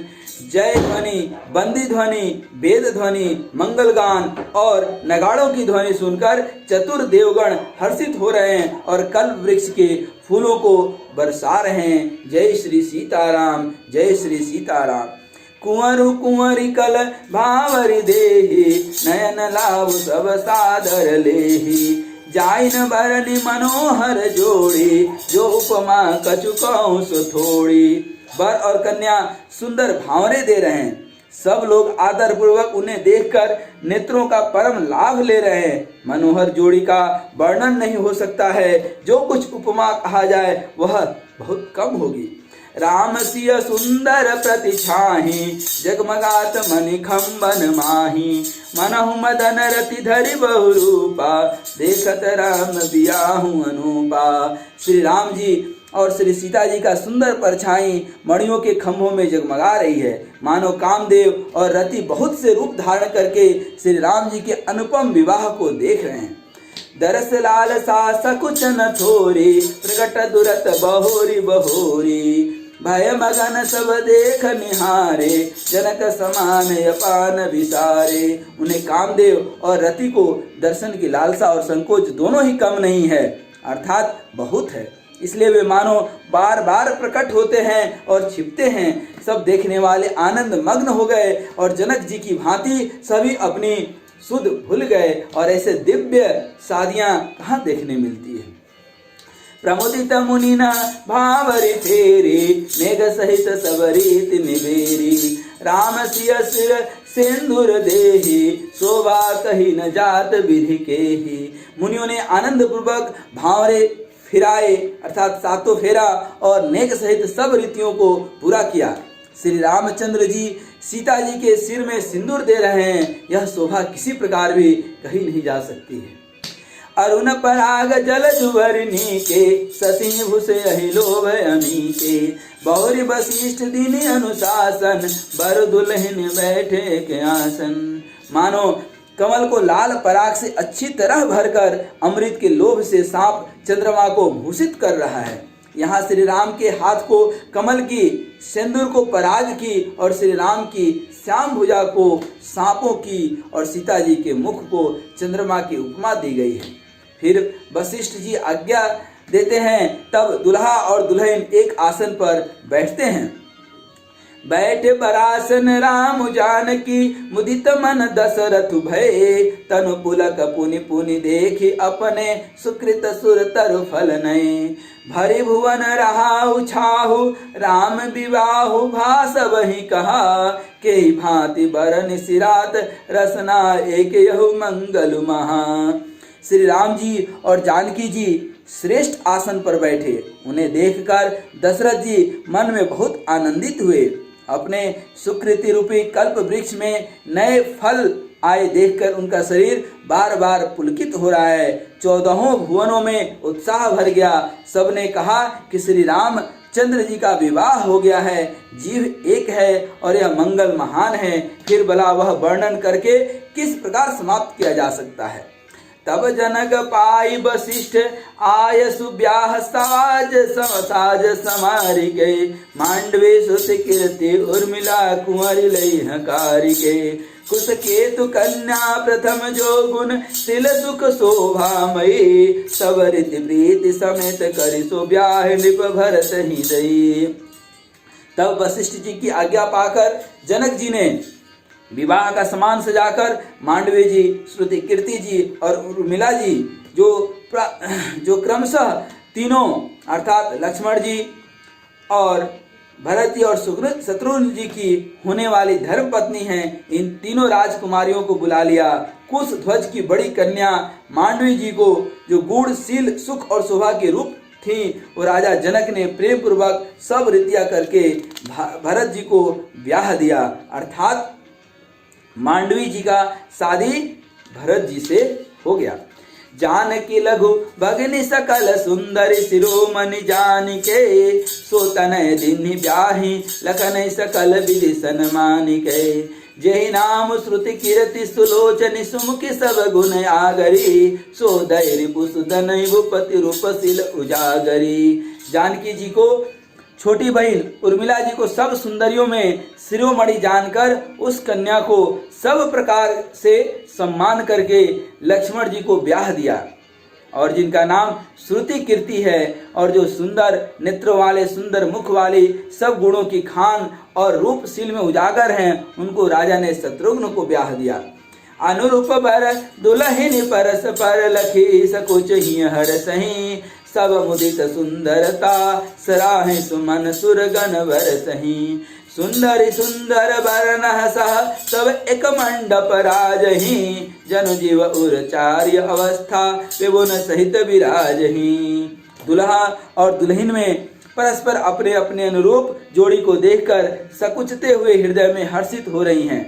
जय ध्वनि, बंदी ध्वनि, वेद ध्वनि, मंगल गान और नगाड़ों की ध्वनि सुनकर चतुर देवगण हर्षित हो रहे हैं और कल्प वृक्ष के फूलों को बरसा रहे हैं। जय श्री सीताराम, जय श्री सीताराम। कुंवरु कुंवरी कल भावरी देहि, नयन लाभ सब सादर लेहि। जाइन बरनि मनोहर जोड़ी, जो उपमा कछु कहूँ सो थोड़ी। वर और कन्या सुंदर भावरे दे रहे हैं। सब लोग आदर पूर्वक उन्हें देखकर नेत्रों का परम लाभ ले रहे हैं। मनोहर जोड़ी का वर्णन नहीं हो सकता है। जो कुछ उपमा कहा जाए वह बहुत कम होगी। राम सिय सुंदर प्रतिछाहि, जगमगात मणिखंबन माही। मनहु मदन रति धरि बहुरूपा, देखत राम बियाहु अनूपा। श्री राम जी और श्री सीता जी का सुंदर परछाई मणियों के खंभों में जगमगा रही है। मानो कामदेव और रति बहुत से रूप धारण करके श्री राम जी के अनुपम विवाह को देख रहे हैं। दरस लाल सा सकुच न थोरी, प्रकट दुरत बहोरी बहोरी। भय मगन सब देख निहारे, जनक समान अपान विसारे। उन्हें कामदेव और रति को दर्शन की लालसा और संकोच दोनों ही कम नहीं है, अर्थात बहुत है। इसलिए वे मानो बार बार प्रकट होते हैं और छिपते हैं। सब देखने वाले आनंद मग्न हो गए और जनक जी की भांति सभी अपनी सुध भूल गए। और ऐसे दिव्य शादियां कहाँ देखने मिलती है। प्रमुदित मुनिना भावरि फेरी मेघ सहित सब रीति निबेरी राम सिय सिर सिंदूर देही शोभा कही न जात विधि के ही। मुनियों ने आनंद पूर्वक भावरे फिराए अर्थात सातों फेरा और नेक सहित सब रीतियों को पूरा किया। श्री रामचंद्र जी सीता जी के सिर में सिंदूर दे रहे हैं, यह शोभा किसी प्रकार भी कही नहीं जा सकती है। अरुण पराग जल जुवरनी के शशि भूषे अहि लोभ अमी के बहुरी वशिष्ठ दीन अनुशासन बर दुल्हन बैठे के आसन। मानो कमल को लाल पराग से अच्छी तरह भरकर अमृत के लोभ से सांप चंद्रमा को भूषित कर रहा है। यहाँ श्री राम के हाथ को कमल की, सिंदूर को पराग की और श्री राम की श्याम भुजा को सांपों की और सीता जी के मुख को चंद्रमा की उपमा दी गई है। फिर वशिष्ठ जी आज्ञा देते हैं, तब दुल्हा और दुल्हन एक आसन पर बैठते हैं। बैठे बरासन राम जानकी मुदित मन दशरथ भय तनु पुलक पुनि पुनि देखी अपने सुकृत सुर तरु फल नये भरि भुवन रहाउ छाहु राम विवाहु भास वही कहा के भांति बरन सिरात रसना एक यहु मंगल महा। श्री राम जी और जानकी जी श्रेष्ठ आसन पर बैठे। उन्हें देखकर दशरथ जी मन में बहुत आनंदित हुए। अपने सुकृति रूपी कल्प वृक्ष में नए फल आए देखकर उनका शरीर बार बार पुलकित हो रहा है। 14 भुवनों में उत्साह भर गया। सबने कहा कि श्री राम चंद्र जी का विवाह हो गया है, जीव एक है और यह मंगल महान है। फिर भला वह वर्णन करके किस प्रकार समाप्त किया जा सकता है। तब जनक पाई वशिष्ठ आय सुब्याह साज साज समारि के मांडवे सुत कीर्ति उर्मिला कुंवरी लई हकारी के कुश केतु कन्या प्रथम जो गुण तिल सुख शोभामयी सब रीति प्रीति समेत करि सो ब्याह नृप भरत ही दई। तब वशिष्ठ जी की आज्ञा पाकर जनक जी ने विवाह का सामान सजाकर मांडवी जी, श्रुति कीर्ति जी और उर्मिला जी जो क्रमशः तीनों अर्थात लक्ष्मण जी और भरत जी और शत्रुघ्न जी की होने वाली धर्म पत्नी हैं, इन तीनों राजकुमारियों को बुला लिया। कुश ध्वज की बड़ी कन्या मांडवी जी को जो गूढ़शील सुख और शोभा के रूप थी, वो राजा जनक ने प्रेम पूर्वक सब रीतियां करके भरत जी को ब्याह दिया। अर्थात मांडवी जी का शादी भरत जी से हो गया। जानकी लघु भगिनी सकल सुंदर शिरोमणि जानिके सो तनय दिन्हि ब्याहि लखन सकल विधि सन्मानिके जेहि नाम श्रुति कीर्ति सुलोचनि सुमुखि सब गुण आगरी सो धैर्य पुसुधन भूपति रूपशील उजागरी। जानकी जी को छोटी बहन उर्मिला जी को सब सुंदरियों में शिरोमणि जानकर उस कन्या को सब प्रकार से सम्मान करके लक्ष्मण जी को ब्याह दिया और जिनका नाम श्रुति कीर्ति है और जो सुंदर नेत्रों वाले, सुंदर मुख वाली, सब गुणों की खान और रूपशील में उजागर हैं, उनको राजा ने शत्रुघ्न को ब्याह दिया। अनुरूप बर दुल्हन परस पर लखी सकुच ही हर सही सब मुदित सुंदरता सराहे सुमन सुरगन वर सही सुंदर सुंदर वरन सह सब एक मंडप राजही जन जीव उरचार्य अवस्था विभुन सहित विराजही। दुल्हा और दुल्हन में परस्पर अपने अपने अनुरूप जोड़ी को देखकर सकुचते हुए हृदय में हर्षित हो रही हैं।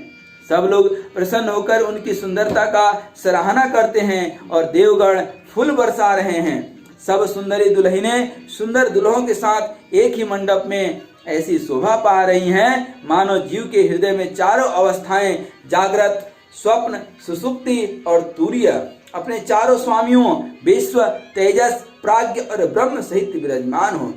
सब लोग प्रसन्न होकर उनकी सुंदरता का सराहना करते हैं और देवगण फूल बरसा रहे हैं। सब सुंदरी दुल्हनें सुंदर दुल्हों के साथ एक ही मंडप में ऐसी शोभा पा रही हैं मानो जीव के हृदय में चारों अवस्थाएं जागृत, स्वप्न, सुसुप्ति और तुरीय अपने चारों स्वामियों विश्व, तेजस, प्राज्ञ और ब्रह्म सहित विराजमान हो।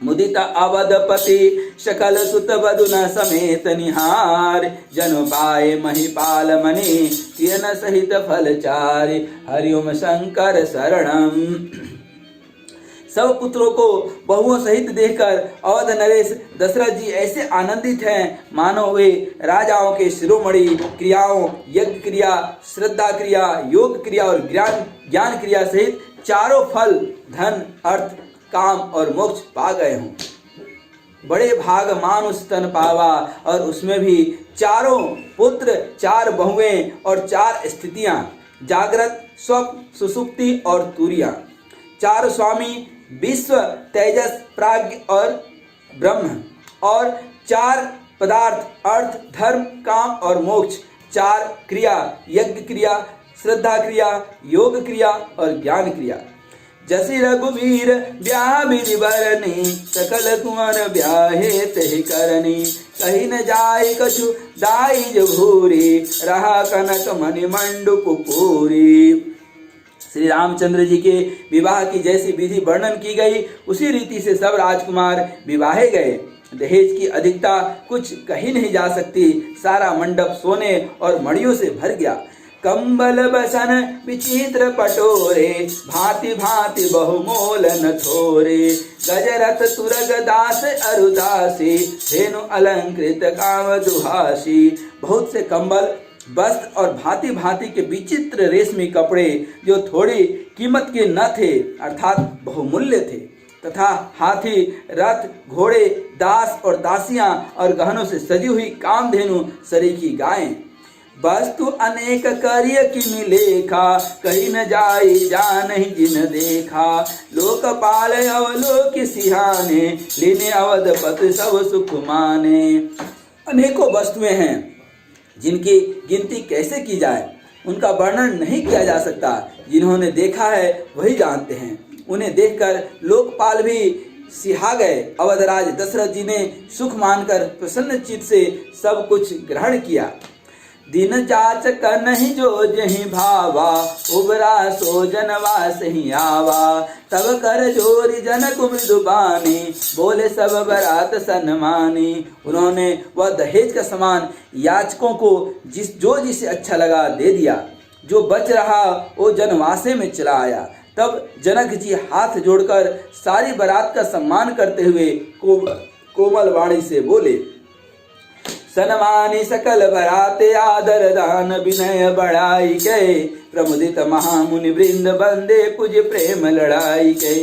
मुदित अवधपति सकल सुत वधुन समेत निहार जन पाए महिपाल मणि किरण सहित फलचारि हरिओम शंकर शरणम। सब पुत्रों को बहुओं सहित देखकर अवध नरेश दशरथ जी ऐसे आनंदित हैं मानो वे राजाओं के शिरोमणि क्रियाओं, यज्ञ क्रिया, श्रद्धा क्रिया, योग क्रिया और ज्ञान क्रिया सहित चारों फल धन, अर्थ, काम और मोक्ष पा गए हूँ। बड़े भाग मानुष तन पावा, और उसमें भी 4 पुत्र, 4 बहुएं और 4 स्थितियां, जागृत, स्वप्न, सुषुप्ति और तुरिया, 4 स्वामी, विश्व, तेजस, प्राज्ञ और ब्रह्म, और 4 पदार्थ, अर्थ, धर्म, काम और मोक्ष, 4 क्रिया, यज्ञ क्रिया, श्रद्धा क्रिया, योग क्रिया और ज्ञान क्रिया। जसि रघुवीर ब्याह विधि बरनी, सकल कुंवर ब्याहे तहि करनी, कहीं न जाय कछु दाई भूरी, रहा कनक मणि मंडूप पूरी। श्री रामचंद्र जी के विवाह की जैसी विधि वर्णन की गई, उसी रीति से सब राजकुमार विवाहे गए। दहेज की अधिकता कुछ कही नहीं जा सकती। सारा मंडप सोने और मणियों से भर गया। कंबल बसन विचित्र पटोरे, भांति भांति बहुमोल न थोरे, गजरथ तुरग दास अरुदासी, धेनु अलंकृत काम दुहासी। बहुत से कंबल, वस्त्र और भांति भांति के विचित्र रेशमी कपड़े जो थोड़ी कीमत के न थे अर्थात बहुमूल्य थे, तथा हाथी, रथ, घोड़े, दास और दासियां और गहनों से सजी हुई कामधेनु सरीखी गायें। वस्तु अनेक करिय किमि लेखा, कहीं न जाई जानहि जिन देखा, लोकपाल अवलोक सिहाने, लीने अवधपति सब सुख माने। अनेकों वस्तुएं हैं जिनकी गिनती कैसे की जाए, उनका वर्णन नहीं किया जा सकता। जिन्होंने देखा है वही जानते हैं। उन्हें देखकर लोकपाल भी सिहा गए। अवधराज दशरथ जी ने सुख मानकर प्रसन्न चित्त से सब कुछ ग्रहण किया। दिन जाच कनहि जो जहि भावा, उबरा सो जनवास ही आवा, तब कर जोरी जनक मृदुबानी, बोले सब बरात सन्मानी। उन्होंने वह दहेज का सामान याचकों को जिसे अच्छा लगा दे दिया। जो बच रहा वो जनवासे में चला आया। तब जनक जी हाथ जोड़कर सारी बारात का सम्मान करते हुए कोमल वाणी से बोले, सन्मानी सकल बराते आदर दान विनय बढ़ाई के, प्रमुदित महामुनि वृंद बंदे पूज प्रेम लड़ाई के।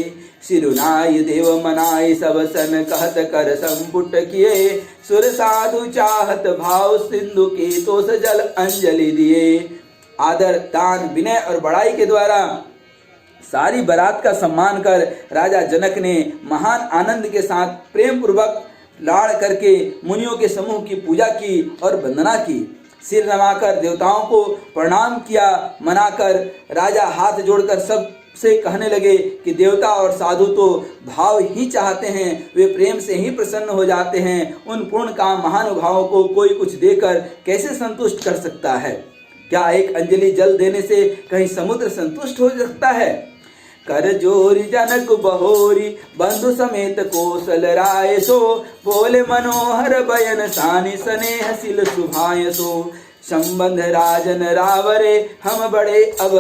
सिरुनाई देव मनाई सब सन कहत कर संपुट किए, सुर साधु चाहत भाव सिंधु की तो जल अंजलि दिए। आदर, दान, विनय और बड़ाई के द्वारा सारी बारात का सम्मान कर राजा जनक ने महान आनंद के साथ प्रेम पूर्वक लाड़ करके मुनियों के समूह की पूजा की और वंदना की। सिर नवाकर देवताओं को प्रणाम किया। मनाकर राजा हाथ जोड़कर सब से कहने लगे कि देवता और साधु तो भाव ही चाहते हैं, वे प्रेम से ही प्रसन्न हो जाते हैं। उन पूर्ण काम महानुभावों को कोई कुछ देकर कैसे संतुष्ट कर सकता है? क्या एक अंजलि जल देने से कहीं समुद्र संतुष्ट हो सकता है? कर जोरी जनक बहोरी, बंधु समेत कोसल राय सो, बोले मनोहर बयन सानि स्नेह सिल सुभाय सो। संबंध राजन रावरे हम बड़े अब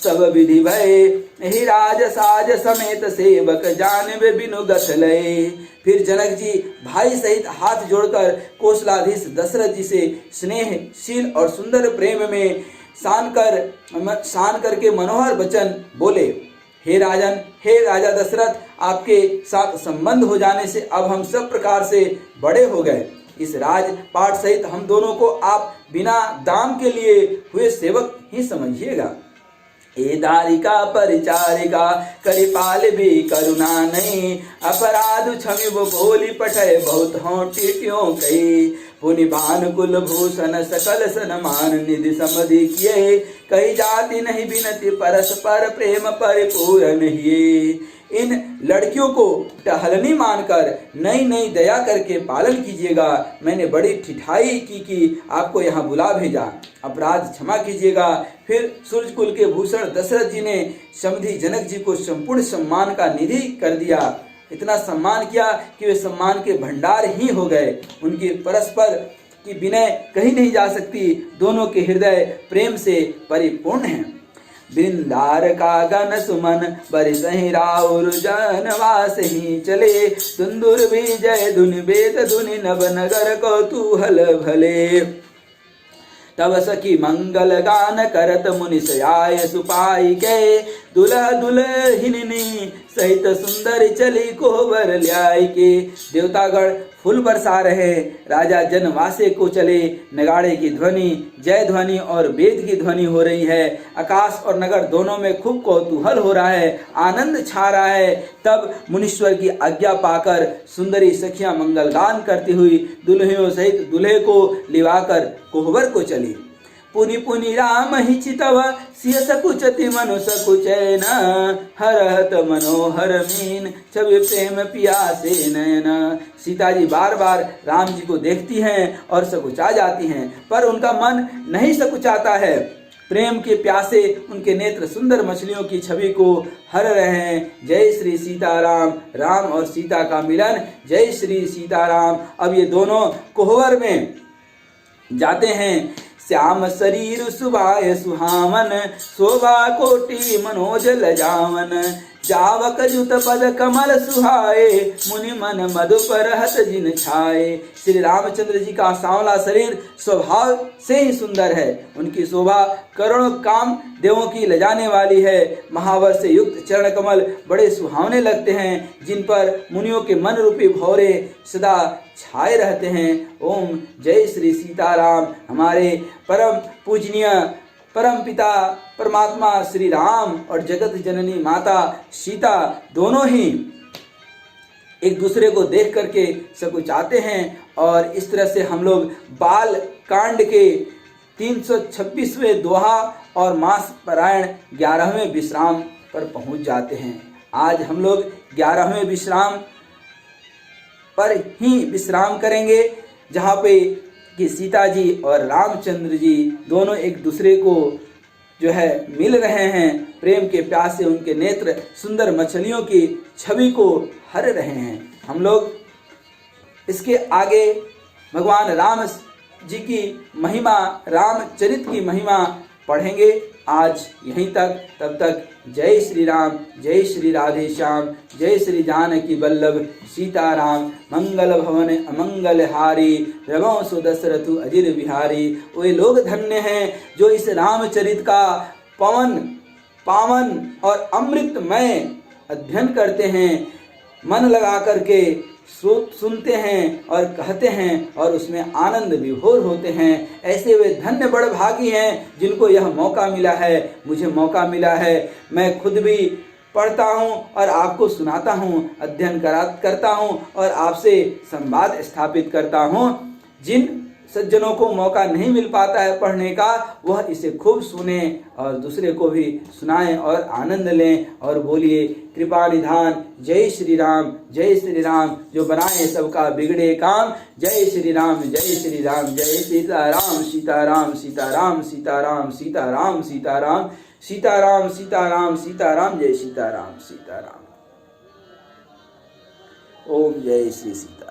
सब विधि भये, ही राज साज समेत सेवक जानवे बिनु गथ लये। फिर जनक जी भाई सहित हाथ जोड़कर कौशलाधीश दशरथ जी से स्नेहशील और सुंदर प्रेम में सान करके मनोहर वचन बोले, हे राजन, हे राजा दशरथ, आपके साथ संबंध हो जाने से अब हम सब प्रकार से बड़े हो गए। इस राजपाट सहित हम दोनों को आप बिना दाम के लिए हुए सेवक ही समझिएगा। ए दारिका परिचारिका करिपाल भी करुणा नहीं, अपराध क्षमिब बोली पठय बहुत हों टीटियों कही। पुनि भानुकुल भूषण सकल सन्मान निधि समधि किए, कही जाति नहीं बिनती परस्पर प्रेम परिपूर्ण हिये। इन लड़कियों को टहलनी मानकर नई नई दया करके पालन कीजिएगा। मैंने बड़ी ठिठाई की कि आपको यहाँ बुला भेजा, अपराध क्षमा कीजिएगा। फिर सूर्यकुल के भूषण दशरथ जी ने समधि जनक जी को संपूर्ण सम्मान का निधि कर दिया। इतना सम्मान किया कि वे सम्मान के भंडार ही हो गए। उनकी परस्पर की विनय कहीं नहीं जा सकती। दोनों के हृदय प्रेम से परिपूर्ण हैं। वृंदार का गण सुमन बरिसहि राउर जनवास ही चले, सुंदर विजय धुनि वेद धुनि नव नगर कौतूहल भले। तब सखी मंगल गान करत मुनि सयाय सुपाई के, दुल्हा दुल्हिनी सहित सुंदरी चली कोहबर ल्याय के। देवतागण फूल बरसा रहे, राजा जनवासे को चले। नगाड़े की ध्वनि, जय ध्वनि और वेद की ध्वनि हो रही है। आकाश और नगर दोनों में खूब कौतूहल हो रहा है, आनंद छा रहा है। तब मुनीश्वर की आज्ञा पाकर सुंदरी सखियां मंगलगान करती हुई दुल्हियों सहित दूल्हे को लिवाकर कोहबर को चली। पुनि पुनि राम ही चितव सिय सकुचति मनु सकुचैन, हरहत मनोहर मीन छवि प्रेम पियासे नयन। सीता जी बार बार राम जी को देखती हैं और सकुचा जाती हैं, पर उनका मन नहीं सकुचाता है। प्रेम के प्यासे उनके नेत्र सुंदर मछलियों की छवि को हर रहे हैं। जय श्री सीताराम, राम और सीता का मिलन, जय श्री सीताराम। अब ये दोनों कोहबर में जाते हैं। श्याम शरीर सुभाय सुहावन, शोभा कोटि मनोज लजावन। जावक जुत पद कमल सुहाए, मुनि मन मधुप रहत जिन छाए। श्री रामचंद्र जी का सांवला शरीर स्वभाव से ही सुंदर है। उनकी शोभा करोड़ों काम देवों की लजाने वाली है। महावर से युक्त चरण कमल बड़े सुहावने लगते हैं, जिन पर मुनियों के मन रूपी भौरे सदा छाए रहते हैं। ओम जय श्री सीताराम। हमारे परम पूजनीय परम पिता परमात्मा श्री राम और जगत जननी माता सीता दोनों ही एक दूसरे को देख करके सकुचाते हैं। और इस तरह से हम लोग बाल कांड के 326वें दोहा और मास पारायण 11वें विश्राम पर पहुंच जाते हैं। आज हम लोग 11वें विश्राम पर ही विश्राम करेंगे, जहाँ पे कि सीता जी और रामचंद्र जी दोनों एक दूसरे को जो है मिल रहे हैं। प्रेम के प्यास से उनके नेत्र सुंदर मछलियों की छवि को हर रहे हैं। हम लोग इसके आगे भगवान राम जी की महिमा, रामचरित की महिमा पढ़ेंगे। आज यहीं तक, तब तक जय श्री राम, जय श्री राधे श्याम, जय श्री जानकी वल्लभ सीताराम। मंगल भवन अमंगल हारी, रवो सो दशरथु अजिर बिहारी। वे लोग धन्य हैं जो इस रामचरित का पावन और अमृतमय अध्ययन करते हैं, मन लगा करके सुनते हैं और कहते हैं और उसमें आनंद विभोर होते हैं। ऐसे वे धन्य बड़ भागी हैं जिनको यह मौका मिला है। मुझे मौका मिला है, मैं खुद भी पढ़ता हूँ और आपको सुनाता हूँ, अध्ययन करता हूँ और आपसे संवाद स्थापित करता हूँ। जिन सज्जनों को मौका नहीं मिल पाता है पढ़ने का, वह इसे खूब सुने और दूसरे को भी सुनाएं और आनंद लें। और बोलिए कृपा निधान जय श्री राम, जय श्री राम। जो बनाए सबका बिगड़े काम, जय श्री राम, जय श्री राम, जय सीताराम। सीताराम सीताराम सीताराम सीताराम सीताराम सीताराम सीताराम सीताराम, जय सीताराम सीताराम। ओम जय श्री सीता।